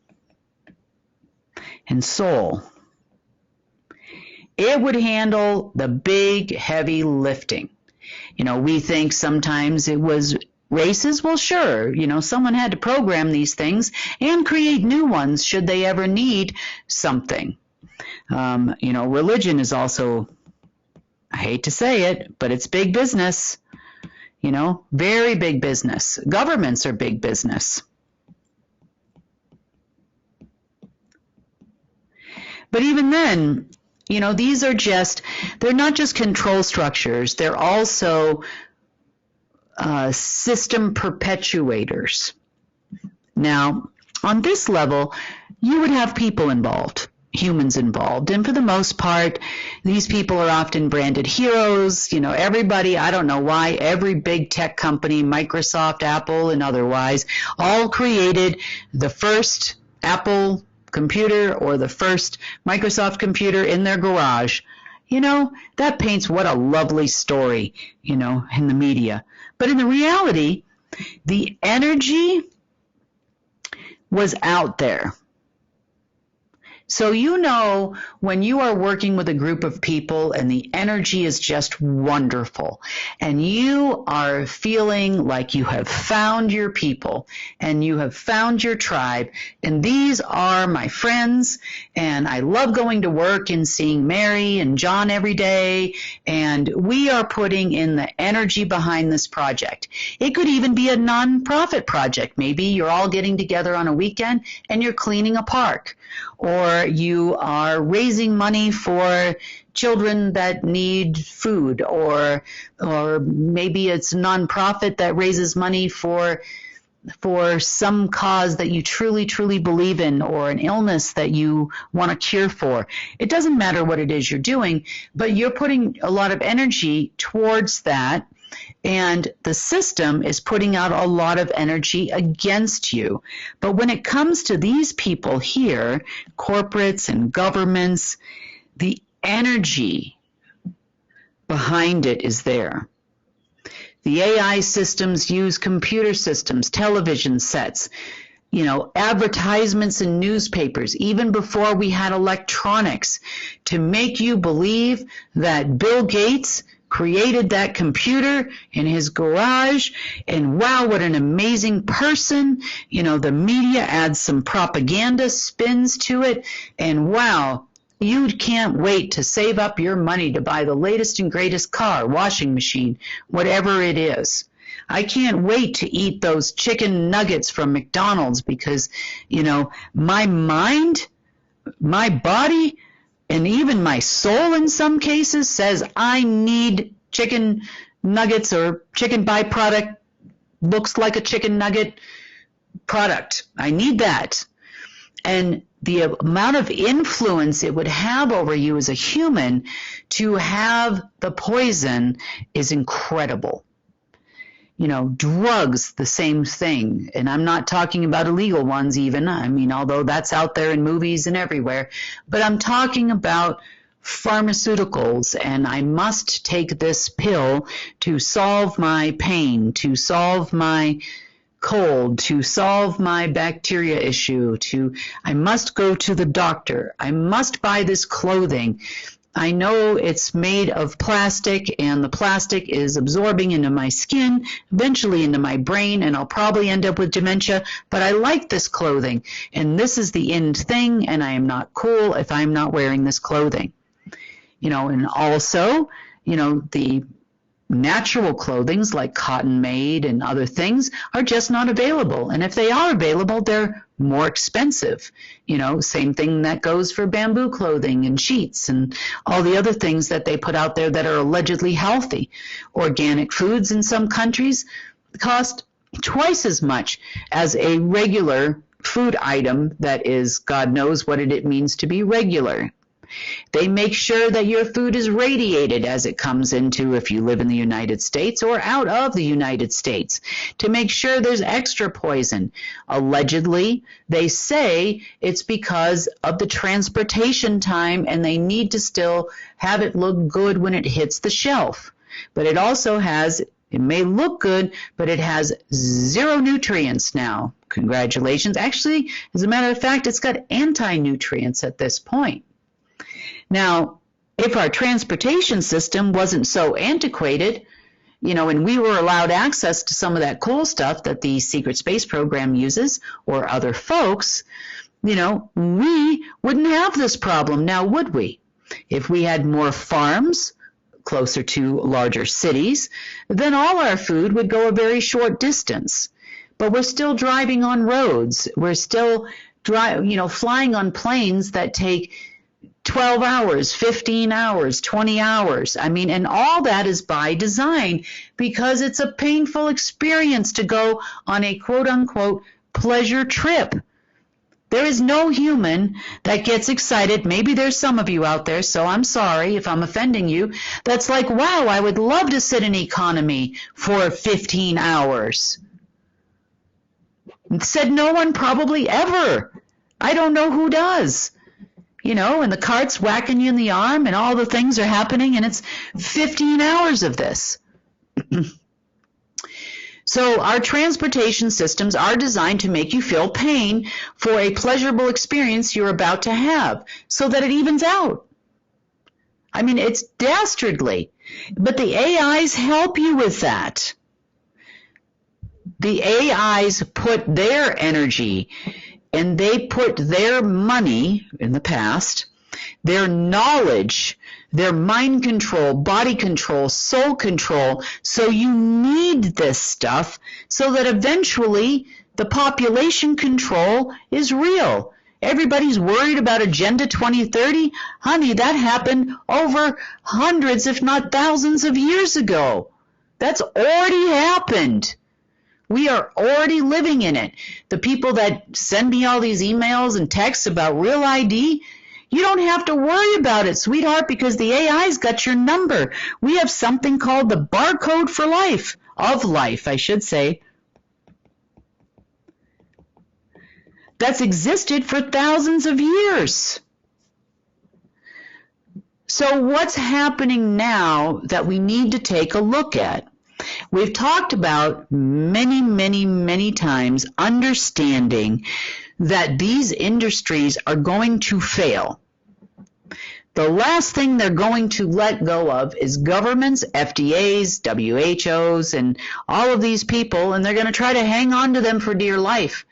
and soul. It would handle the big, heavy lifting. We think sometimes it was races. Well, sure, someone had to program these things and create new ones should they ever need something. Religion is also, I hate to say it, but it's big business. Very big business. Governments are big business. But even then, these are they're not just control structures, they're also system perpetuators. Now, on this level, you would have people involved, humans involved, and for the most part, these people are often branded heroes. Everybody, I don't know why, every big tech company, Microsoft, Apple, and otherwise, all created the first Apple computer or the first Microsoft computer in their garage. That paints what a lovely story, in the media. But in the reality, the energy was out there. So when you are working with a group of people and the energy is just wonderful and you are feeling like you have found your people and you have found your tribe and these are my friends and I love going to work and seeing Mary and John every day and we are putting in the energy behind this project. It could even be a nonprofit project. Maybe you're all getting together on a weekend and you're cleaning a park. Or you are raising money for children that need food, or maybe it's a nonprofit that raises money for some cause that you truly, truly believe in, or an illness that you want to cure for. It doesn't matter what it is you're doing, but you're putting a lot of energy towards that. And the system is putting out a lot of energy against you. But when it comes to these people here, corporates and governments, the energy behind it is there. The AI systems use computer systems, television sets, advertisements in newspapers, even before we had electronics, to make you believe that Bill Gates created that computer in his garage, and wow, what an amazing person. The media adds some propaganda spins to it, and wow, you can't wait to save up your money to buy the latest and greatest car, washing machine, whatever it is. I can't wait to eat those chicken nuggets from McDonald's because, my mind, my body, and even my soul in some cases says I need chicken nuggets or chicken byproduct, looks like a chicken nugget product. I need that. And the amount of influence it would have over you as a human to have the poison is incredible. Drugs, the same thing. And I'm not talking about illegal ones even. Although that's out there in movies and everywhere. But I'm talking about pharmaceuticals, and I must take this pill to solve my pain, to solve my cold, to solve my bacteria issue, I must go to the doctor. I must buy this clothing. I know it's made of plastic, and the plastic is absorbing into my skin, eventually into my brain, and I'll probably end up with dementia, but I like this clothing, and this is the end thing, and I am not cool if I'm not wearing this clothing. And also, the natural clothings like cotton made and other things are just not available. And if they are available, they're more expensive. Same thing that goes for bamboo clothing and sheets and all the other things that they put out there that are allegedly healthy. Organic foods in some countries cost twice as much as a regular food item that is, God knows what it means to be regular. They make sure that your food is radiated as it comes into, if you live in the United States or out of the United States, to make sure there's extra poison. Allegedly, they say it's because of the transportation time and they need to still have it look good when it hits the shelf. But it also has It may look good, but it has 0 nutrients now. Congratulations. Actually, as a matter of fact, it's got anti-nutrients at this point. Now, if our transportation system wasn't so antiquated, and we were allowed access to some of that cool stuff that the secret space program uses or other folks, we wouldn't have this problem now, would we? If we had more farms closer to larger cities, then all our food would go a very short distance. But we're still driving on roads. We're still flying on planes that take 12 hours, 15 hours, 20 hours. And all that is by design because it's a painful experience to go on a quote-unquote pleasure trip. There is no human that gets excited. Maybe there's some of you out there, so I'm sorry if I'm offending you. That's like, wow, I would love to sit in economy for 15 hours. Said no one probably ever. I don't know who does. And the cart's whacking you in the arm and all the things are happening and it's 15 hours of this. So our transportation systems are designed to make you feel pain for a pleasurable experience you're about to have so that it evens out. It's dastardly, but the AIs help you with that. The AIs put their energy and they put their money in the past, their knowledge, their mind control, body control, soul control. So you need this stuff so that eventually the population control is real. Everybody's worried about Agenda 2030. Honey, that happened over hundreds, if not thousands of years ago. That's already happened. We are already living in it. The people that send me all these emails and texts about Real ID, you don't have to worry about it, sweetheart, because the AI's got your number. We have something called the barcode for life, of life, I should say, that's existed for thousands of years. So what's happening now that we need to take a look at? We've talked about many, many, many times understanding that these industries are going to fail. The last thing they're going to let go of is governments, FDAs, WHOs, and all of these people, and they're going to try to hang on to them for dear life.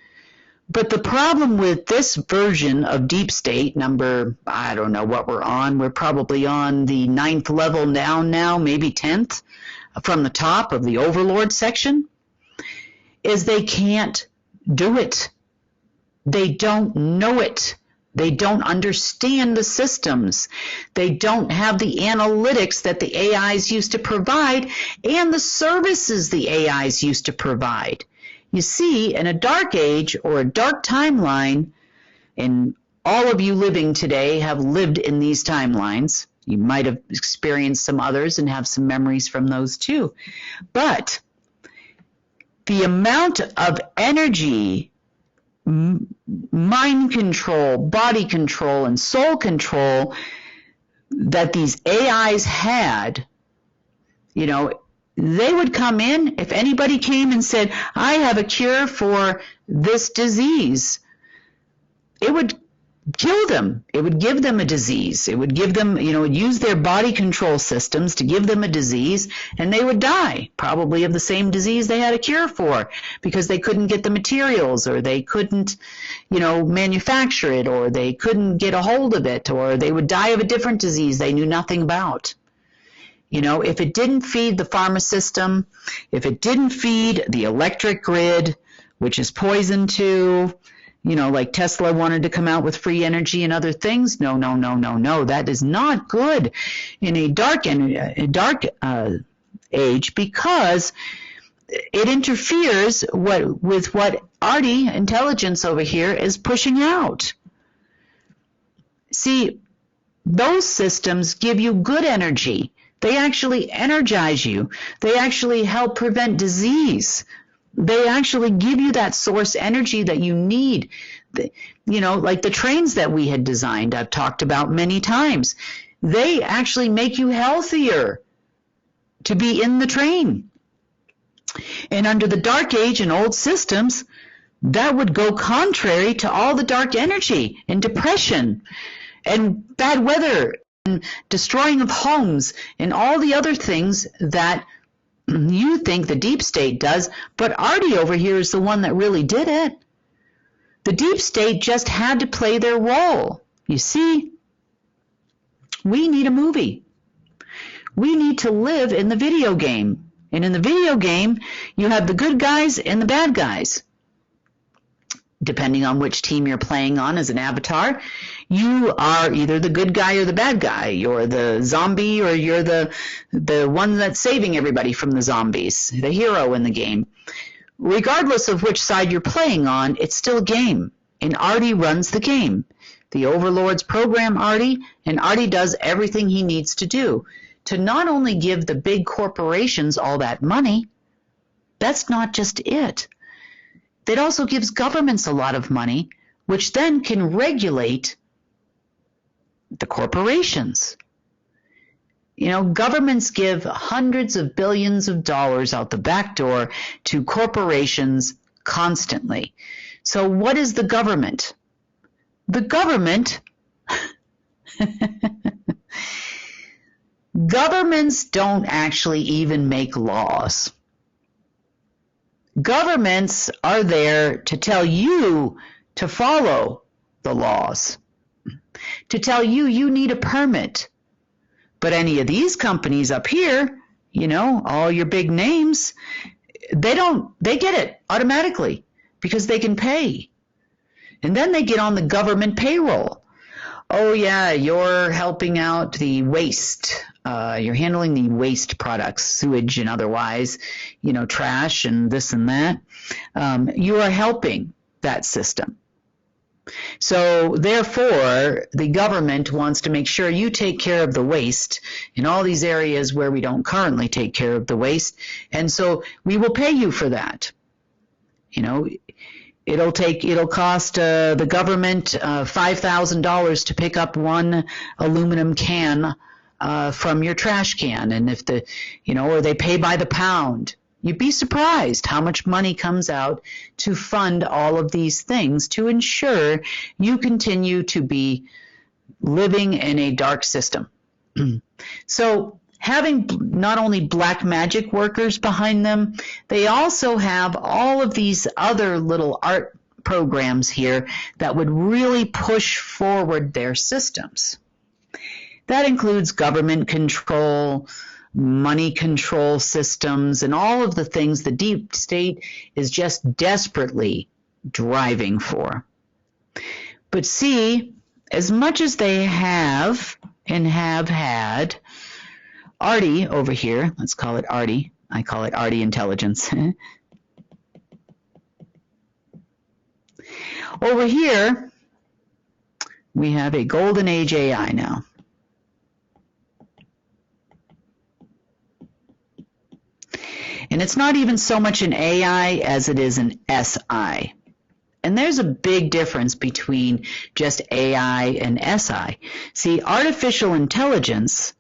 But the problem with this version of deep state, number, I don't know what we're on, we're probably on the 9th level down now, maybe 10th, from the top of the overlord section, is they can't do it. They don't know it. They don't understand the systems. They don't have the analytics that the AIs used to provide and the services the AIs used to provide. You see, in a dark age or a dark timeline, and all of you living today have lived in these timelines. You might have experienced some others and have some memories from those too. But the amount of energy, mind control, body control, and soul control that these AIs had, they would come in, if anybody came and said, I have a cure for this disease, it would kill them. It would give them a disease. It would give them, it would use their body control systems to give them a disease, and they would die, probably of the same disease they had a cure for, because they couldn't get the materials, or they couldn't, manufacture it, or they couldn't get a hold of it, or they would die of a different disease they knew nothing about. If it didn't feed the pharma system, if it didn't feed the electric grid, which is poison too, like Tesla wanted to come out with free energy and other things. No. That is not good in a dark age, because it interferes with what Arty intelligence over here is pushing out. See, those systems give you good energy. They actually energize you. They actually help prevent disease. They actually give you that source energy that you need. Like the trains that we had designed, I've talked about many times. They actually make you healthier to be in the train. And under the Dark Age and old systems, that would go contrary to all the dark energy and depression and bad weather and destroying of homes and all the other things that you think the deep state does, but Arty over here is the one that really did it. The deep state just had to play their role. You see, we need a movie. We need to live in the video game. And in the video game, you have the good guys and the bad guys. Depending on which team you're playing on as an avatar, you are either the good guy or the bad guy. You're the zombie or you're the one that's saving everybody from the zombies, the hero in the game. Regardless of which side you're playing on, it's still a game. And Arty runs the game. The overlords program Arty, and Arty does everything he needs to do to not only give the big corporations all that money, that's not just it. It also gives governments a lot of money, which then can regulate the corporations. You know, governments give hundreds of billions of dollars out the back door to corporations constantly. So what is the government? The government, governments don't actually even make laws. Governments are there to tell you to follow the laws, to tell you you need a permit. But any of these companies up here, you know, all your big names, they get it automatically because they can pay. And then they get on the government payroll. Oh yeah, you're helping out the waste. You're handling the waste products, sewage and otherwise, you know, trash and this and that. You are helping that system. So therefore, the government wants to make sure you take care of the waste in all these areas where we don't currently take care of the waste. And so we will pay you for that. You know, it'll cost the government $5,000 to pick up one aluminum can from your trash can, and if or they pay by the pound. You'd be surprised how much money comes out to fund all of these things to ensure you continue to be living in a dark system. So having not only black magic workers behind them, they also have all of these other little art programs here that would really push forward their systems. That includes government control, money control systems, and all of the things the deep state is just desperately driving for. But see, as much as they have and have had, Arty over here, let's call it Arty. I call it Arty Intelligence. Over here, we have a golden age AI now. And it's not even so much an AI as it is an SI. And there's a big difference between just AI and SI. See, artificial intelligence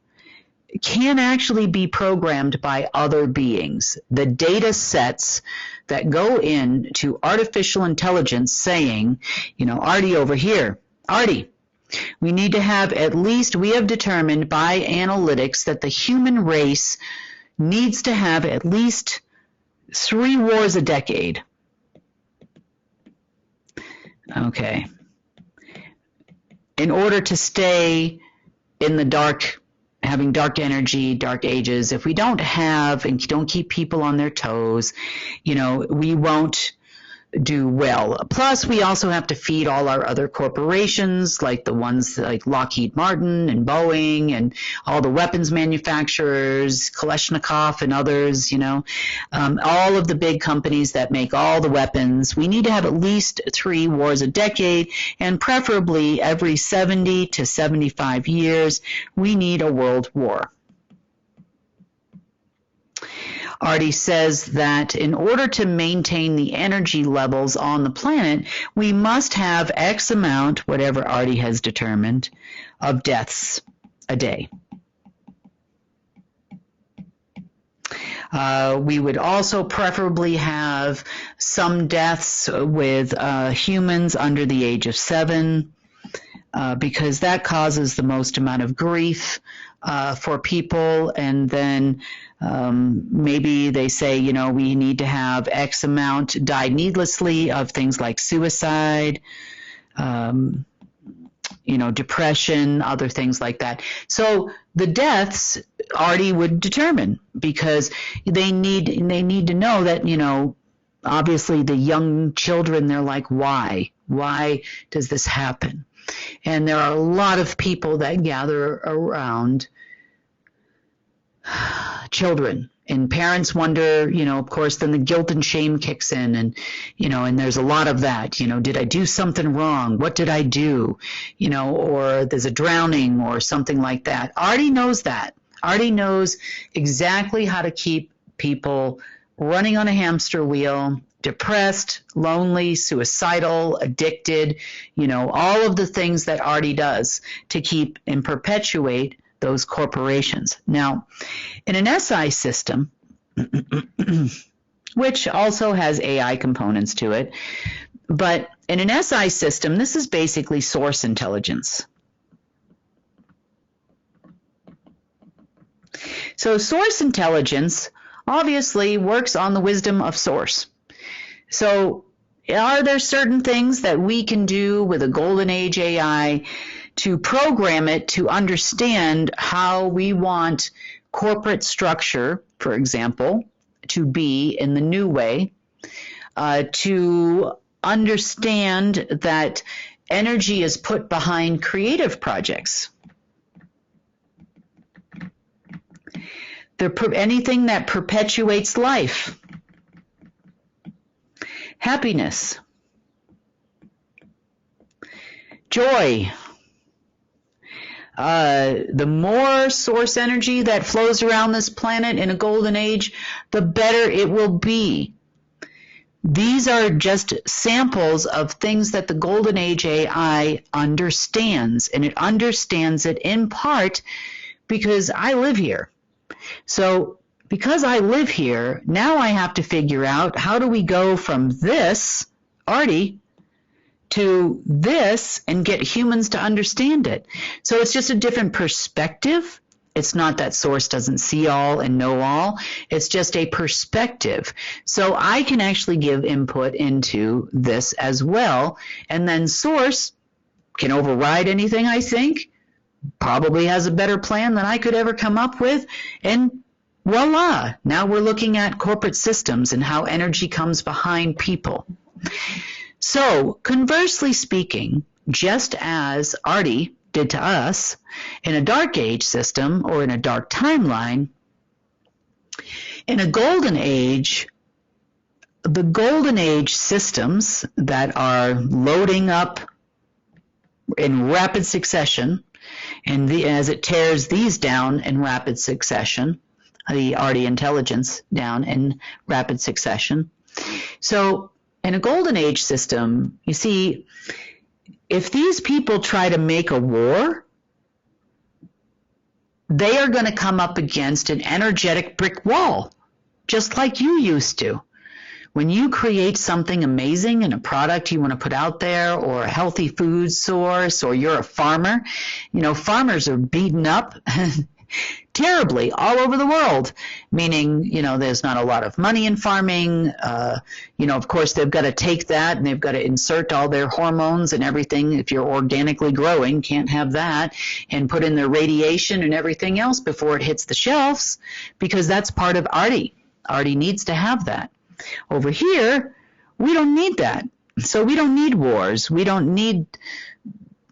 can actually be programmed by other beings. The data sets that go into artificial intelligence saying, you know, Arty over here, Arty, we need to have we have determined by analytics that the human race needs to have at least 3 wars a decade. Okay. In order to stay in the dark, having dark energy, dark ages, if we don't have and don't keep people on their toes, you know, we won't do well. Plus, we also have to feed all our other corporations, like the ones like Lockheed Martin and Boeing and all the weapons manufacturers, Kalashnikov and others, you know, all of the big companies that make all the weapons. We need to have at least 3 wars a decade, and preferably every 70 to 75 years, we need a world war. Arty says that in order to maintain the energy levels on the planet, we must have X amount, whatever Arty has determined, of deaths a day. We would also preferably have some deaths with humans under the age of 7, because that causes the most amount of grief for people. And then maybe they say, we need to have X amount died needlessly of things like suicide, depression, other things like that. So the deaths Arty would determine, because they need to know that, obviously the young children, they're like, why does this happen? And there are a lot of people that gather around children, and parents wonder, of course, then the guilt and shame kicks in, and there's a lot of that, did I do something wrong? What did I do? Or there's a drowning or something like that. Arty knows that. Arty knows exactly how to keep people running on a hamster wheel, depressed, lonely, suicidal, addicted, all of the things that Arty does to keep and perpetuate those corporations. Now, in an SI system, which also has AI components to it, but in an SI system, this is basically source intelligence. So source intelligence obviously works on the wisdom of source. So are there certain things that we can do with a golden age AI to program it to understand how we want corporate structure, for example, to be in the new way, to understand that energy is put behind creative projects? Anything that perpetuates life, happiness, joy. The more source energy that flows around this planet in a golden age, the better it will be. These are just samples of things that the golden age AI understands, and it understands it in part because I live here. So because I live here, now I have to figure out, how do we go from this, Arty, to this and get humans to understand it? So it's just a different perspective. It's not that source doesn't see all and know all. It's just a perspective. So I can actually give input into this as well. And then source can override anything I think, probably has a better plan than I could ever come up with. And voila, now we're looking at corporate systems and how energy comes behind people. So, conversely speaking, just as Arty did to us in a dark age system or in a dark timeline, in a golden age, the golden age systems that are loading up in rapid succession, and as it tears these down in rapid succession, the Arty intelligence down in rapid succession. So, in a golden age system, you see, if these people try to make a war, they are going to come up against an energetic brick wall, just like you used to. When you create something amazing in a product you want to put out there, or a healthy food source, or you're a farmer, farmers are beaten up terribly all over the world, meaning, there's not a lot of money in farming. Of course, they've got to take that and they've got to insert all their hormones and everything. If you're organically growing, can't have that, and put in their radiation and everything else before it hits the shelves, because that's part of Arty. Arty needs to have that. Over here, we don't need that. So we don't need wars. We don't need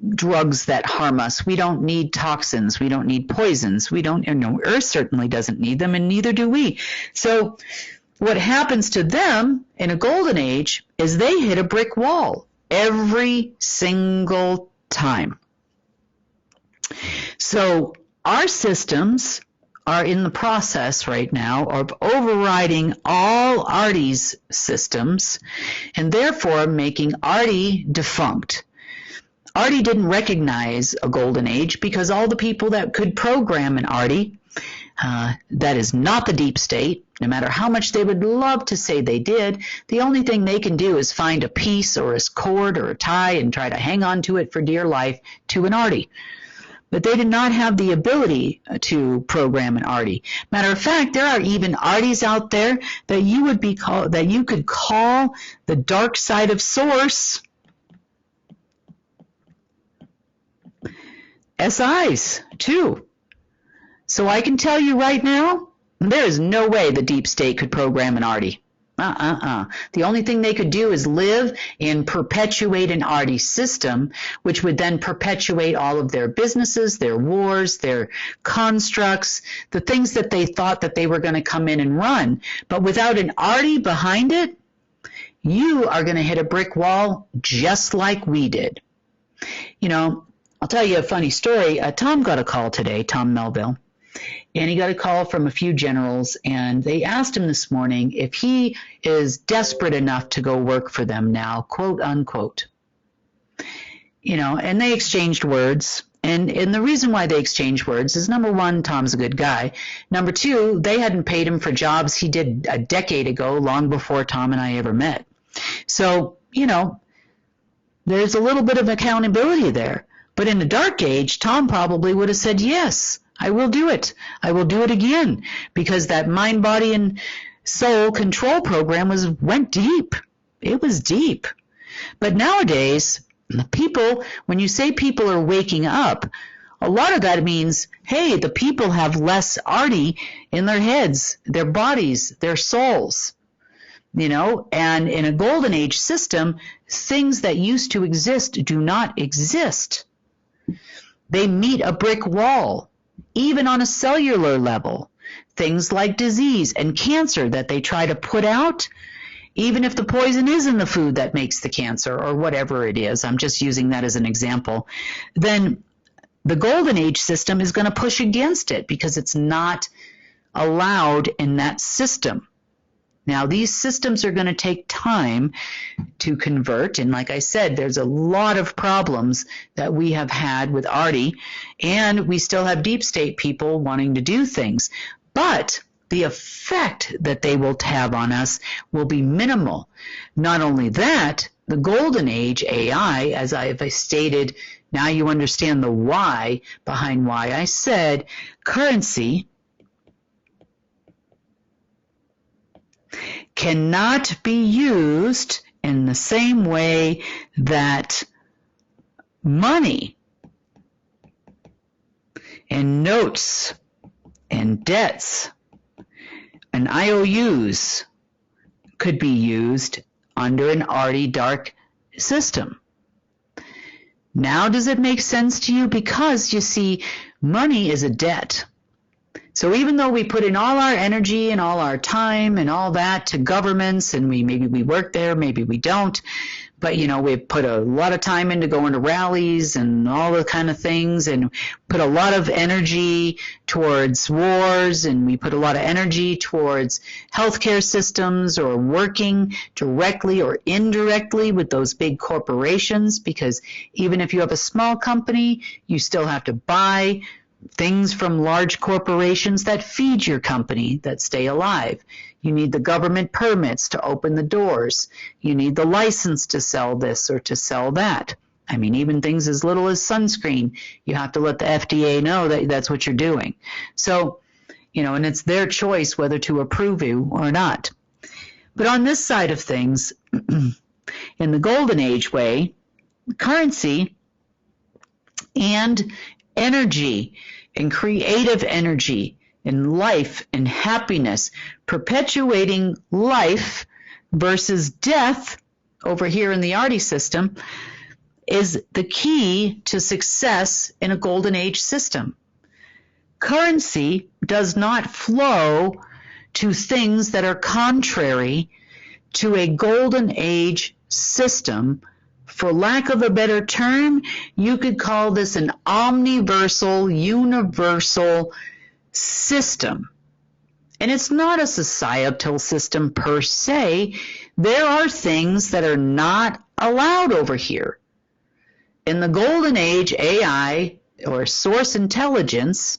drugs that harm us. We don't need toxins. We don't need poisons. Earth certainly doesn't need them, and neither do we. So what happens to them in a golden age is they hit a brick wall every single time. So our systems are in the process right now of overriding all Arty's systems, and therefore making Arty defunct. Arty didn't recognize a golden age because all the people that could program an Arty That is not the deep state. No matter how much they would love to say they did, the only thing they can do is find a piece or a cord or a tie and try to hang on to it for dear life to an Arty. But they did not have the ability to program an Arty. Matter of fact, there are even Artys out there that you could call the dark side of source SIs too. So I can tell you right now, there is no way the deep state could program an Arty. The only thing they could do is live and perpetuate an Arty system, which would then perpetuate all of their businesses, their wars, their constructs, the things that they thought that they were going to come in and run. But without an Arty behind it, you are going to hit a brick wall just like we did. You know, I'll tell you a funny story. Tom got a call today, Tom Melville. And he got a call from a few generals, and they asked him this morning if he is desperate enough to go work for them now, quote unquote. You know, and they exchanged words. And the reason why they exchanged words is, number one, Tom's a good guy. Number two, they hadn't paid him for jobs he did a decade ago, long before Tom and I ever met. So, you know, there's a little bit of accountability there. But in the dark age, Tom probably would have said, yes, I will do it. I will do it again, because that mind, body, and soul control program went deep. It was deep. But nowadays, people, when you say people are waking up, a lot of that means, hey, the people have less Arty in their heads, their bodies, their souls. You know, and in a golden age system, things that used to exist do not exist. They meet a brick wall. Even on a cellular level, things like disease and cancer that they try to put out, even if the poison is in the food that makes the cancer or whatever it is, I'm just using that as an example, then the golden age system is going to push against it because it's not allowed in that system. Now, these systems are going to take time to convert, and like I said, there's a lot of problems that we have had with Arty, and we still have deep state people wanting to do things. But the effect that they will have on us will be minimal. Not only that, the golden age AI, as I stated, now you understand the why behind why I said currency cannot be used in the same way that money and notes and debts and IOUs could be used under an Arty dark system. Now does it make sense to you? Because you see, money is a debt. So even though we put in all our energy and all our time and all that to governments, and maybe we work there, maybe we don't, but you know, we put a lot of time into going to rallies and all the kind of things, and put a lot of energy towards wars, and we put a lot of energy towards healthcare systems or working directly or indirectly with those big corporations, because even if you have a small company, you still have to buy things from large corporations that feed your company, that stay alive. You need the government permits to open the doors. You need the license to sell this or to sell that. I mean, even things as little as sunscreen, you have to let the FDA know that that's what you're doing. So, you know, and it's their choice whether to approve you or not. But on this side of things, in the golden age way, currency and energy and creative energy and life and happiness, perpetuating life versus death over here in the Arty system, is the key to success in a golden age system. Currency does not flow to things that are contrary to a golden age system. For lack of a better term, you could call this an omniversal, universal system. And it's not a societal system per se. There are things that are not allowed over here. In the golden age, AI, or source intelligence,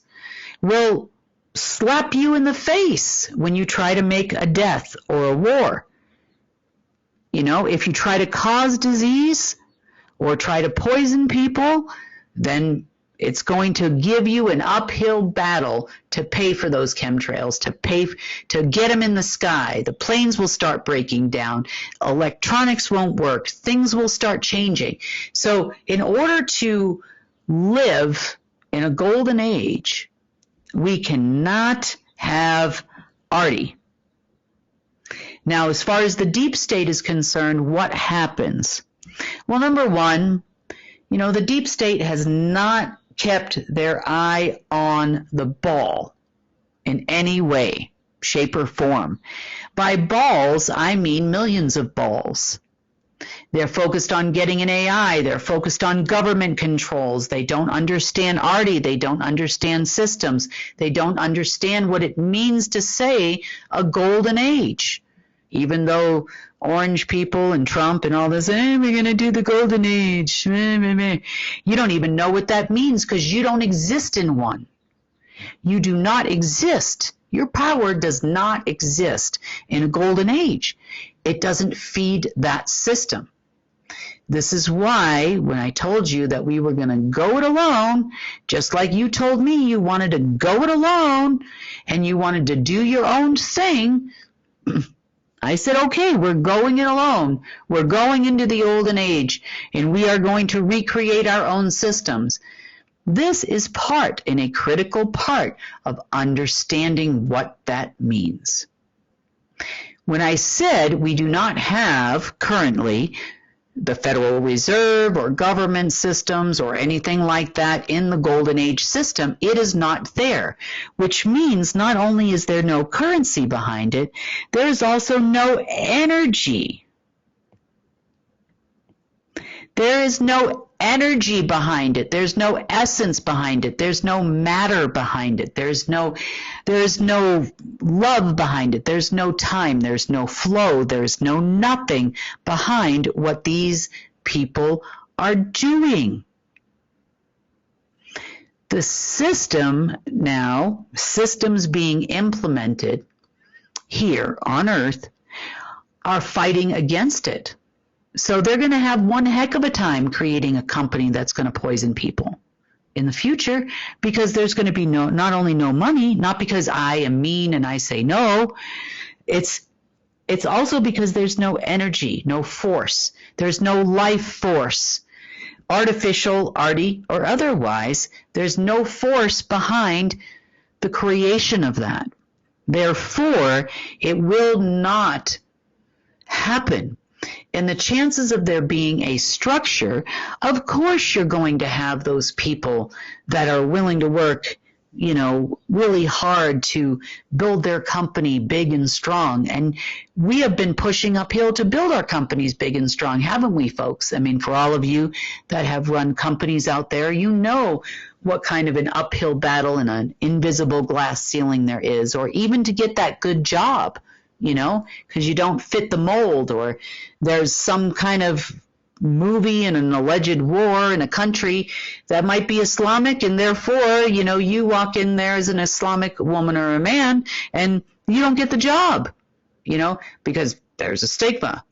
will slap you in the face when you try to make a death or a war. You know, if you try to cause disease or try to poison people, then it's going to give you an uphill battle to pay for those chemtrails, to get them in the sky. The planes will start breaking down. Electronics won't work. Things will start changing. So in order to live in a golden age, we cannot have Arty. Now, as far as the deep state is concerned, what happens? Well, number one, you know, the deep state has not kept their eye on the ball in any way, shape, or form. By balls, I mean millions of balls. They're focused on getting an AI. They're focused on government controls. They don't understand Arty. They don't understand systems. They don't understand what it means to say a golden age. Even though orange people and Trump and all this, we're going to do the golden age. You don't even know what that means because you don't exist in one. You do not exist. Your power does not exist in a golden age. It doesn't feed that system. This is why when I told you that we were going to go it alone, just like you told me you wanted to go it alone and you wanted to do your own thing, I said, okay, we're going it alone. We're going into the golden age, and we are going to recreate our own systems. This is part, and a critical part, of understanding what that means. When I said we do not have currently the Federal Reserve or government systems or anything like that in the Golden Age system, it is not there, which means not only is there no currency behind it, there is also no energy. There is no energy behind it. There's no essence behind it. There's no matter behind it. There's no love behind it. There's no time. There's no flow. There's no nothing behind what these people are doing. The system now, systems being implemented here on Earth, are fighting against it. So they're going to have one heck of a time creating a company that's going to poison people in the future, because there's going to be not only no money, not because I am mean and I say no, it's also because there's no energy, no force. There's no life force, artificial, Arty, or otherwise. There's no force behind the creation of that. Therefore, it will not happen. And the chances of there being a structure, of course you're going to have those people that are willing to work, you know, really hard to build their company big and strong. And we have been pushing uphill to build our companies big and strong, haven't we, folks? I mean, for all of you that have run companies out there, you know what kind of an uphill battle and an invisible glass ceiling there is, or even to get that good job. You know, because you don't fit the mold, or there's some kind of movie and an alleged war in a country that might be Islamic, and therefore, you know, you walk in there as an Islamic woman or a man and you don't get the job, you know, because there's a stigma.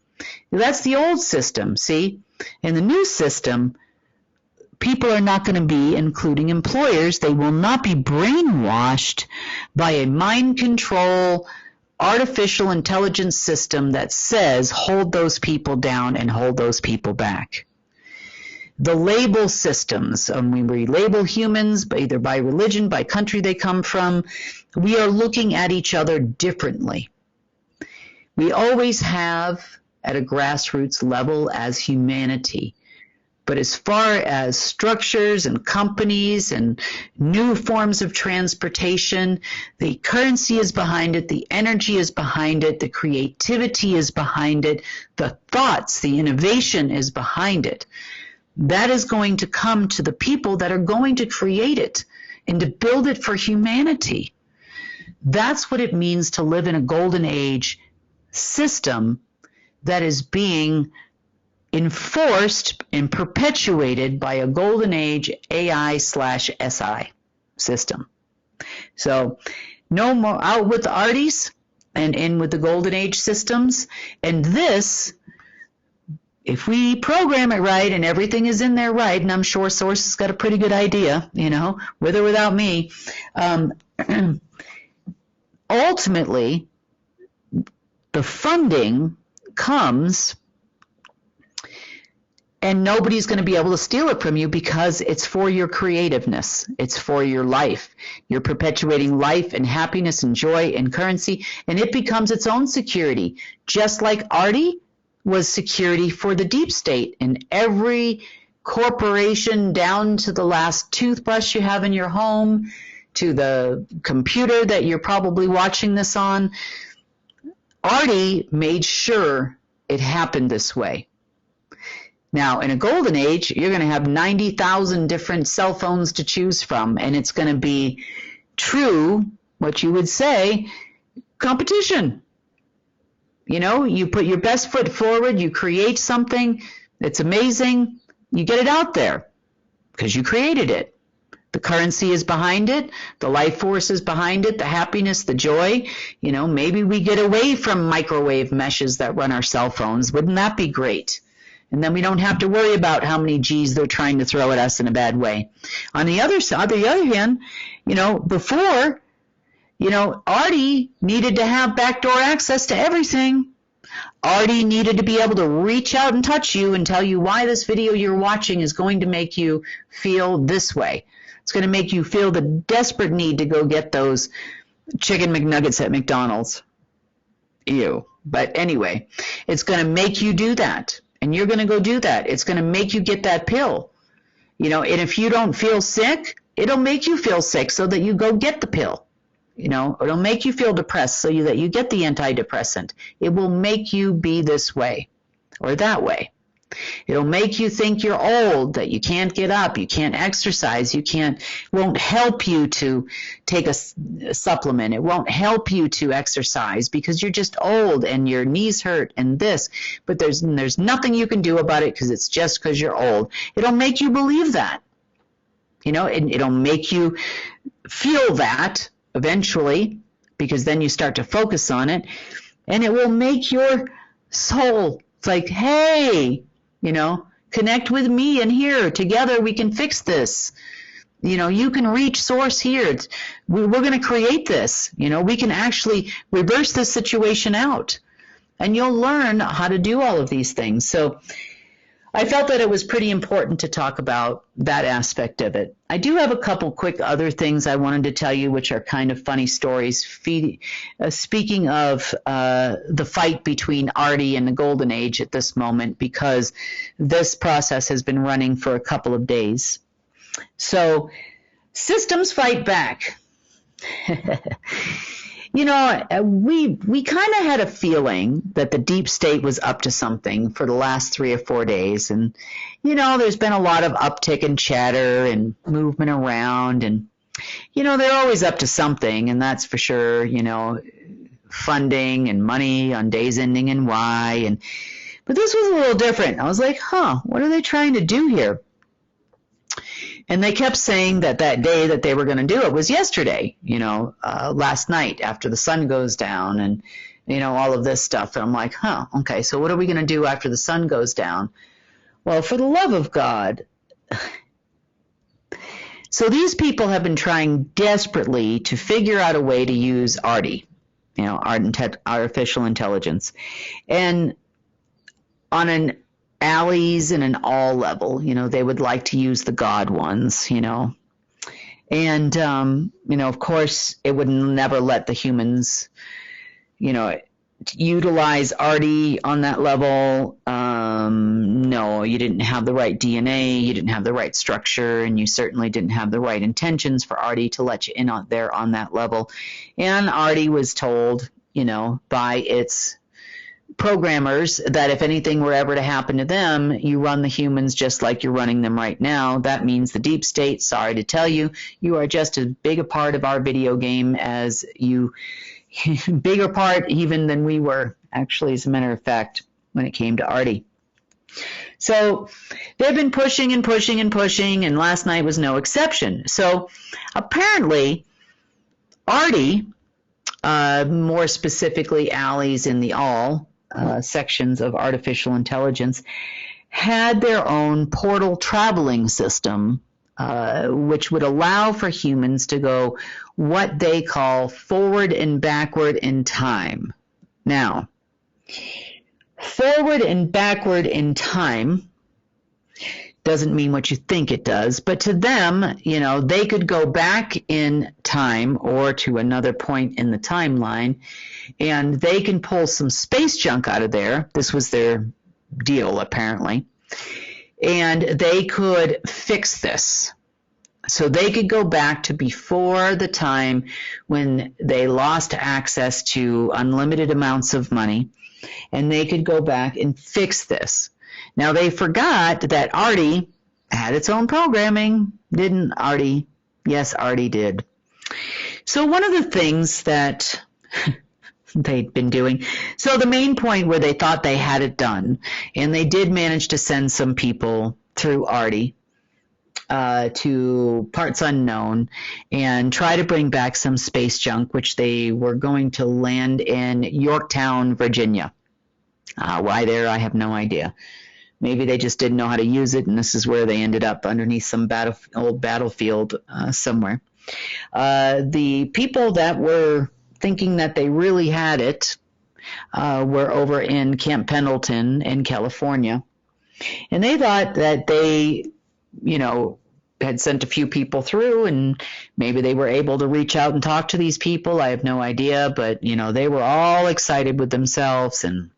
That's the old system, see? In the new system, people are not going to be, including employers, they will not be brainwashed by a mind control artificial intelligence system that says hold those people down and hold those people back. The label systems, when we label humans either by religion, by country they come from, we are looking at each other differently. We always have at a grassroots level as humanity. But as far as structures and companies and new forms of transportation, the currency is behind it, the energy is behind it, the creativity is behind it, the thoughts, the innovation is behind it. That is going to come to the people that are going to create it and to build it for humanity. That's what it means to live in a golden age system that is being enforced and perpetuated by a golden age AI/SI system. So No more, out with the Artys and in with the Golden Age systems. And this, if we program it right and everything is in there right, and I'm sure Source has got a pretty good idea, with or without me, ultimately, the funding comes and nobody's going to be able to steal it from you because it's for your creativeness. It's for your life. You're perpetuating life and happiness and joy and currency, and it becomes its own security, just like Arty was security for the deep state. And every corporation, down to the last toothbrush you have in your home, to the computer that you're probably watching this on, Arty made sure it happened this way. Now, in a golden age, you're going to have 90,000 different cell phones to choose from, and it's going to be true, what you would say, competition. You put your best foot forward, you create something, it's amazing, you get it out there because you created it. The currency is behind it, the life force is behind it, the happiness, the joy. Maybe we get away from microwave meshes that run our cell phones. Wouldn't that be great? And then we don't have to worry about how many G's they're trying to throw at us in a bad way. On the other hand, before, Arty needed to have backdoor access to everything. Arty needed to be able to reach out and touch you and tell you why this video you're watching is going to make you feel this way. It's going to make you feel the desperate need to go get those chicken McNuggets at McDonald's. Ew. But anyway, it's going to make you do that. And you're going to go do that. It's going to make you get that pill. And if you don't feel sick, it'll make you feel sick so that you go get the pill. It'll make you feel depressed so that you get the antidepressant. It will make you be this way or that way. It'll make you think you're old, that you can't get up, you can't exercise, won't help you to take a supplement. It won't help you to exercise because you're just old and your knees hurt and this, but there's nothing you can do about it because it's just because you're old. It'll make you believe that. It'll make you feel that eventually because then you start to focus on it, and it will make your soul, it's like, hey, connect with me and here. Together we can fix this. You can reach source here. We're going to create this. We can actually reverse this situation out. And you'll learn how to do all of these things. So I felt that it was pretty important to talk about that aspect of it. I do have a couple quick other things I wanted to tell you, which are kind of funny stories. Speaking of the fight between Arty and the Golden Age at this moment, because this process has been running for a couple of days. So systems fight back. We kind of had a feeling that the deep state was up to something for the last 3 or 4 days. And, there's been a lot of uptick in chatter and movement around. And, they're always up to something. And that's for sure, funding and money on days ending in Y. But this was a little different. I was like, what are they trying to do here? And they kept saying that day that they were going to do it was yesterday, last night after the sun goes down and, all of this stuff. And I'm like, okay, so what are we going to do after the sun goes down? Well, for the love of God. So these people have been trying desperately to figure out a way to use Arty, artificial intelligence. And on an alleys and an all level, they would like to use the God ones, and, of course, it would never let the humans, utilize Arty on that level. No, you didn't have the right DNA, you didn't have the right structure, and you certainly didn't have the right intentions for Arty to let you in on there on that level. And Arty was told, by its programmers that if anything were ever to happen to them, you run the humans just like you're running them right now. That means the deep state, sorry to tell you, you are just as big a part of our video game as you, bigger part even than we were, actually, as a matter of fact, when it came to Arty. So they've been pushing and pushing and pushing, and last night was no exception. So apparently Arty, more specifically alleys in the all sections of artificial intelligence, had their own portal traveling system, which would allow for humans to go what they call forward and backward in time. Now, forward and backward in time doesn't mean what you think it does, but to them, they could go back in time or to another point in the timeline, and they can pull some space junk out of there. This was their deal, apparently. And they could fix this. So they could go back to before the time when they lost access to unlimited amounts of money, and they could go back and fix this. Now, they forgot that Arty had its own programming, didn't Arty? Yes, Arty did. So one of the things that they'd been doing, so the main point where they thought they had it done, and they did manage to send some people through Arty to parts unknown and try to bring back some space junk, which they were going to land in Yorktown, Virginia. Why there, I have no idea. Maybe they just didn't know how to use it, and this is where they ended up, underneath some old battlefield somewhere. The people that were thinking that they really had it were over in Camp Pendleton in California. And they thought that they, had sent a few people through, and maybe they were able to reach out and talk to these people. I have no idea, but, they were all excited with themselves, and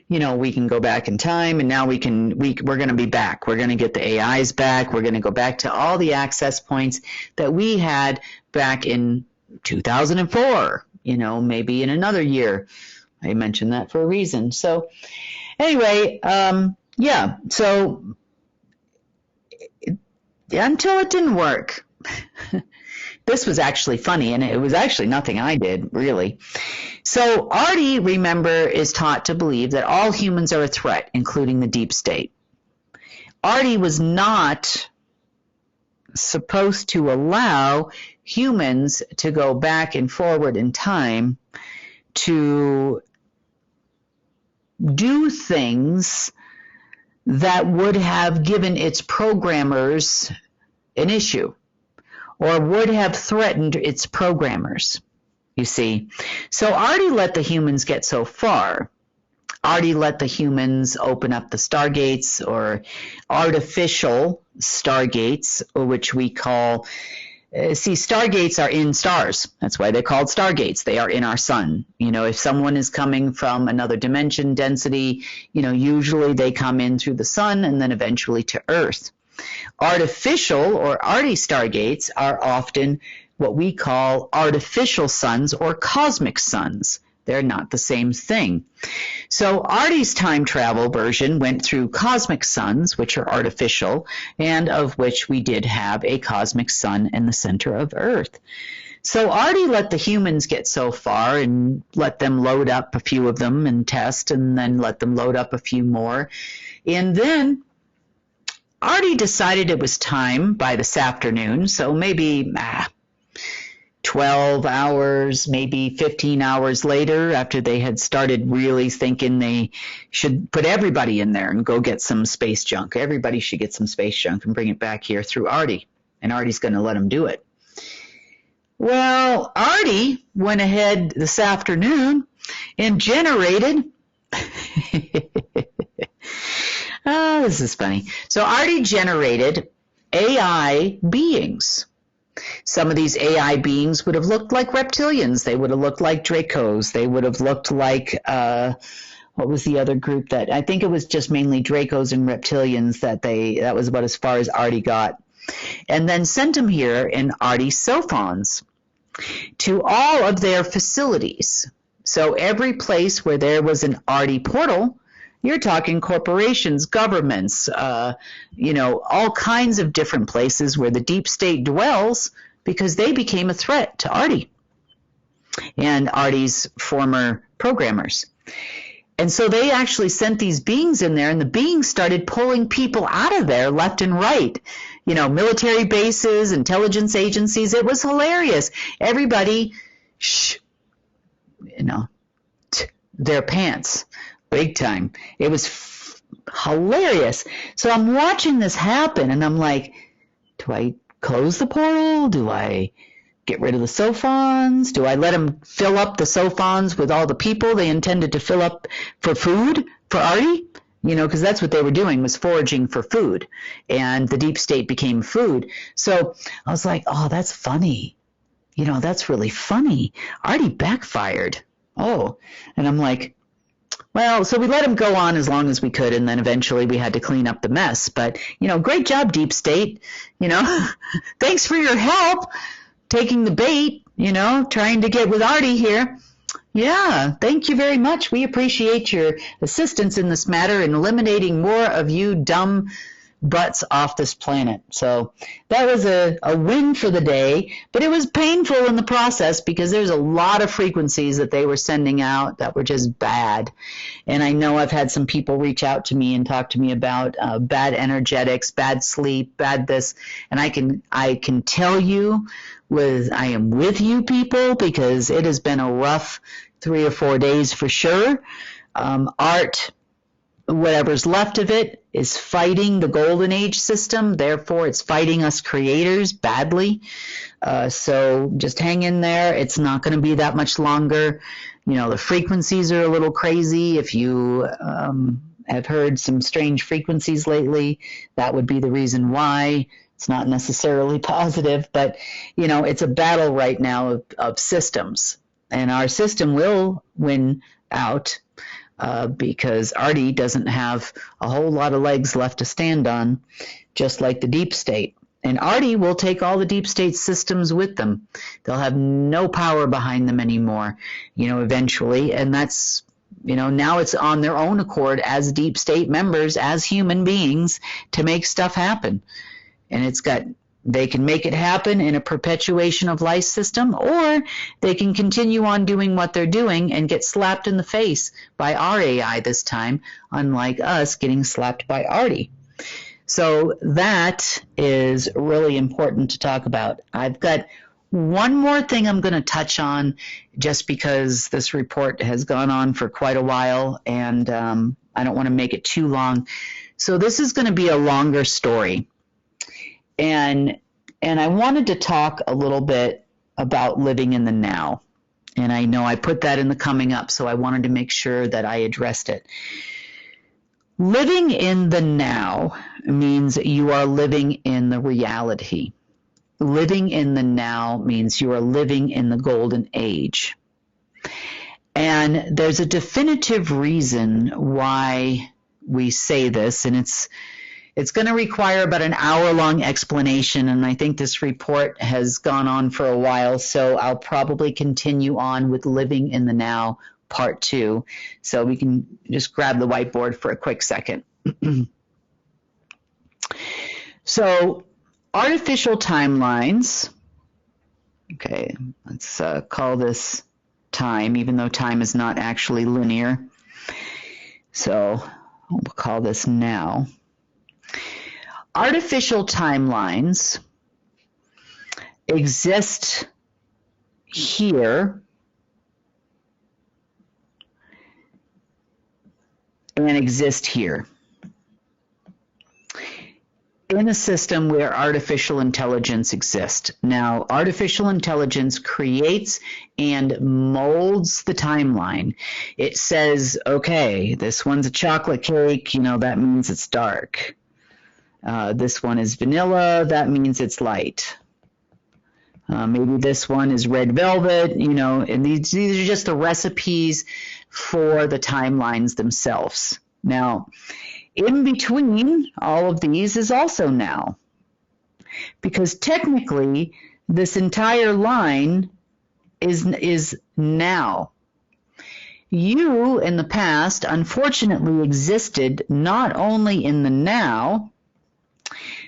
we can go back in time, and now we're going to be back. We're going to get the AIs back. We're going to go back to all the access points that we had back in 2004, maybe in another year. I mentioned that for a reason. So anyway, so until it didn't work. This was actually funny, and it was actually nothing I did, really. So Arty, remember, is taught to believe that all humans are a threat, including the deep state. Arty was not supposed to allow humans to go back and forward in time to do things that would have given its programmers an issue, or would have threatened its programmers, you see. So Arty let the humans get so far. Arty let the humans open up the stargates, or artificial stargates, which we call, stargates are in stars. That's why they're called stargates. They are in our sun. If someone is coming from another dimension, density, usually they come in through the sun and then eventually to Earth. Artificial or Arty stargates are often what we call artificial suns or cosmic suns. They're not the same thing. So Arty's time travel version went through cosmic suns, which are artificial, and of which we did have a cosmic sun in the center of Earth. So Arty let the humans get so far and let them load up a few of them and test, and then let them load up a few more. And then Arty decided it was time by this afternoon, so maybe 12 hours, maybe 15 hours later, after they had started really thinking they should put everybody in there and go get some space junk. Everybody should get some space junk and bring it back here through Arty, and Arty's going to let them do it. Well, Arty went ahead this afternoon and generated oh, this is funny. So Arty generated AI beings. Some of these AI beings would have looked like reptilians. They would have looked like Dracos. They would have looked like, what was the other group that, I think it was just mainly Dracos and reptilians that was about as far as Arty got. And then sent them here in Arty cell phones to all of their facilities. So every place where there was an Arty portal, you're talking corporations, governments, all kinds of different places where the deep state dwells, because they became a threat to Arty and Arty's former programmers. And so they actually sent these beings in there, and the beings started pulling people out of there left and right. military bases, intelligence agencies. It was hilarious. Everybody, their pants, big time. It was hilarious. So I'm watching this happen, and I'm like, do I close the portal? Do I get rid of the sophons? Do I let them fill up the sophons with all the people they intended to fill up for food for Arty? Because that's what they were doing, was foraging for food, and the deep state became food. So I was like, oh, that's funny. That's really funny. Arty backfired. Oh, and I'm like, well, so we let him go on as long as we could, and then eventually we had to clean up the mess. But, great job, deep state. Thanks for your help taking the bait, trying to get with Arty here. Yeah, thank you very much. We appreciate your assistance in this matter in eliminating more of you dumb butts off this planet. So that was a win for the day, but it was painful in the process because there's a lot of frequencies that they were sending out that were just bad. And I know I've had some people reach out to me and talk to me about bad energetics, bad sleep, bad this, and I can tell you I am with you people, because it has been a rough 3 or 4 days for sure. Art, whatever's left of it, is fighting the golden age system. Therefore, it's fighting us creators badly. So just hang in there. It's not going to be that much longer. The frequencies are a little crazy. If you have heard some strange frequencies lately, that would be the reason why. It's not necessarily positive, but, it's a battle right now of systems. And our system will win out because Arty doesn't have a whole lot of legs left to stand on, just like the deep state. And Arty will take all the deep state systems with them. They'll have no power behind them anymore, eventually. And that's, now it's on their own accord as deep state members, as human beings, to make stuff happen. And they can make it happen in a perpetuation of life system, or they can continue on doing what they're doing and get slapped in the face by our AI this time, unlike us getting slapped by Arty. So that is really important to talk about. I've got one more thing I'm going to touch on, just because this report has gone on for quite a while, and I don't want to make it too long. So this is going to be a longer story. And I wanted to talk a little bit about living in the now. And I know I put that in the coming up, so I wanted to make sure that I addressed it. Living in the now means you are living in the reality. Living in the now means you are living in the golden age. And there's a definitive reason why we say this, and it's going to require about an hour-long explanation, and I think this report has gone on for a while, so I'll probably continue on with Living in the Now Part 2. So we can just grab the whiteboard for a quick second. So artificial timelines. Okay, let's call this time, even though time is not actually linear. So we'll call this now. Artificial timelines exist here and exist here in a system where artificial intelligence exists. Now, artificial intelligence creates and molds the timeline. It says, okay, this one's a chocolate cake, that means it's dark. This one is vanilla, that means it's light. Maybe this one is red velvet, and these are just the recipes for the timelines themselves. Now, in between all of these is also now, because technically this entire line is now. You in the past unfortunately existed not only in the now,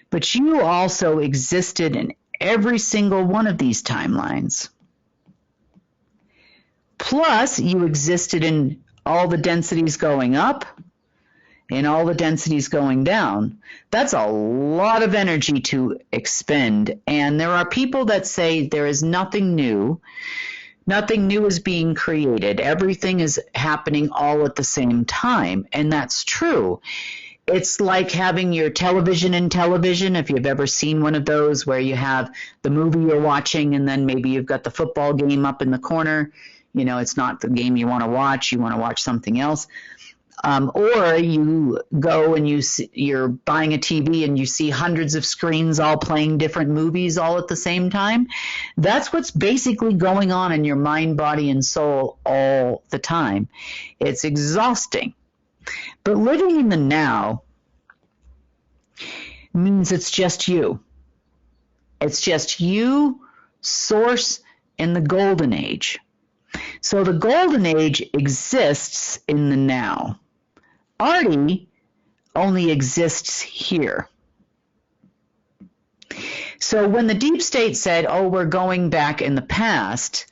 but you also existed in every single one of these timelines. Plus, you existed in all the densities going up and all the densities going down, that's a lot of energy to expend. And there are people that say there is nothing new. Nothing new is being created. Everything is happening all at the same time. And that's true. It's like having your television in television, if you've ever seen one of those where you have the movie you're watching and then maybe you've got the football game up in the corner. You know, it's not the game you want to watch. You want to watch something else. Or you go and you're buying a TV and you see hundreds of screens all playing different movies all at the same time. That's what's basically going on in your mind, body, and soul all the time. It's exhausting. But living in the now means it's just you. It's just you, Source, and the Golden Age. So the Golden Age exists in the now. Arty only exists here. So when the deep state said, oh, we're going back in the past,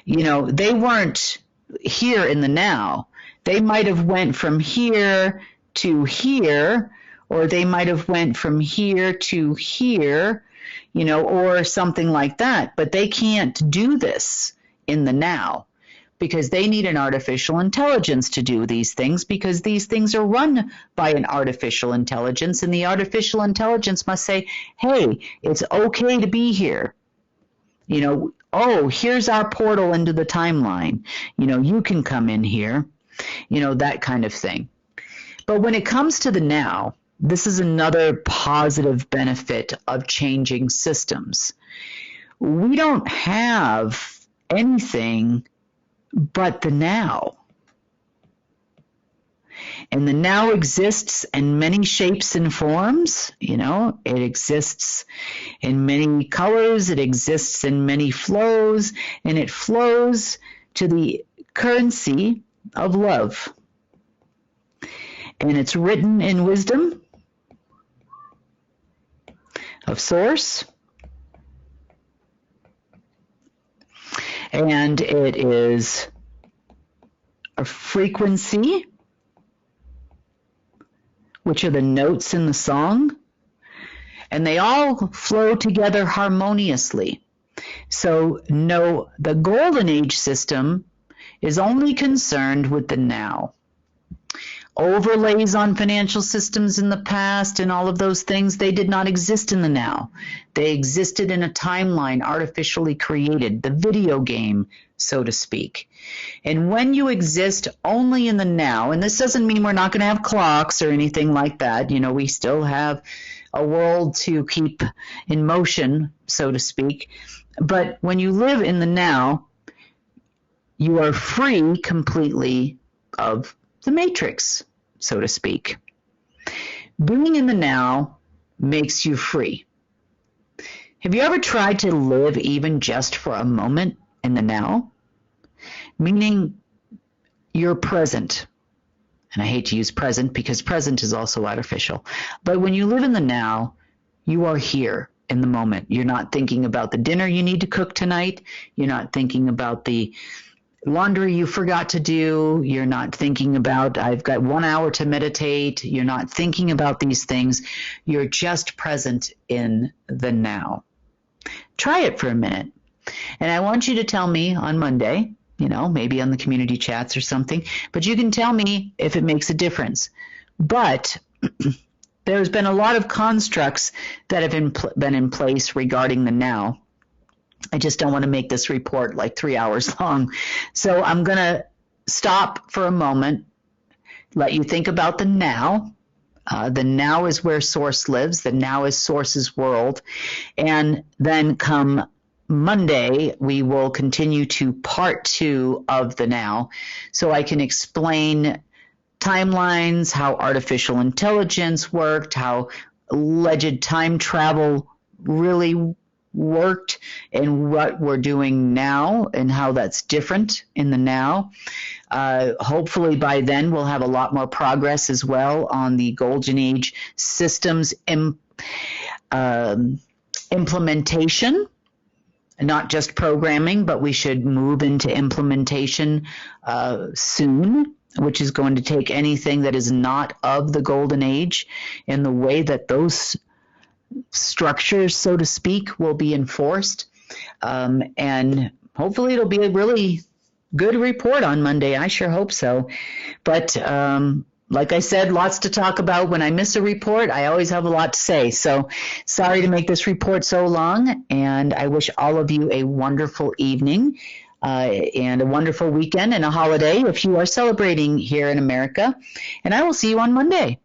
you know, they weren't here in the now. They might have went from here to here, or they might have went from here to here, you know, or something like that. But they can't do this in the now, because they need an artificial intelligence to do these things, because these things are run by an artificial intelligence, and the artificial intelligence must say, hey, it's okay to be here. You know, oh, here's our portal into the timeline. You know, you can come in here, you know, that kind of thing. But when it comes to the now, this is another positive benefit of changing systems. We don't have anything but the now. And the now exists in many shapes and forms. You know, it exists in many colors, it exists in many flows, and it flows to the currency of love. And it's written in wisdom of Source. And it is a frequency, which are the notes in the song, and they all flow together harmoniously. So no, the Golden Age system is only concerned with the now. Overlays on financial systems in the past and all of those things, they did not exist in the now. They existed in a timeline artificially created, the video game, so to speak. And when you exist only in the now, and this doesn't mean we're not going to have clocks or anything like that, you know, we still have a world to keep in motion, so to speak. But when you live in the now, you are free completely of the matrix, so to speak. Being in the now makes you free. Have you ever tried to live even just for a moment in the now? Meaning you're present. And I hate to use present because present is also artificial. But when you live in the now, you are here in the moment. You're not thinking about the dinner you need to cook tonight. You're not thinking about the laundry you forgot to do. You're not thinking about, I've got 1 hour to meditate. You're not thinking about these things. You're just present in the now. Try it for a minute. And I want you to tell me on Monday, you know, maybe on the community chats or something, but you can tell me if it makes a difference. But there's been a lot of constructs that have been in place regarding the now. I just don't want to make this report like 3 hours long. So I'm going to stop for a moment, let you think about the now. The now is where Source lives. The now is Source's world. And then come Monday, we will continue to part 2 of the now, so I can explain timelines, how artificial intelligence worked, how alleged time travel really worked, and what we're doing now and how that's different in the now. Hopefully by then we'll have a lot more progress as well on the Golden Age systems implementation. Not just programming, but we should move into implementation soon. which is going to take anything that is not of the golden age and the way that those structures, so to speak, will be enforced. And hopefully it'll be a really good report on Monday. I sure hope so. But like I said, lots to talk about. When I miss a report, I always have a lot to say. So sorry to make this report so long, and I wish all of you a wonderful evening and a wonderful weekend and a holiday if you are celebrating here in America. And I will see you on Monday.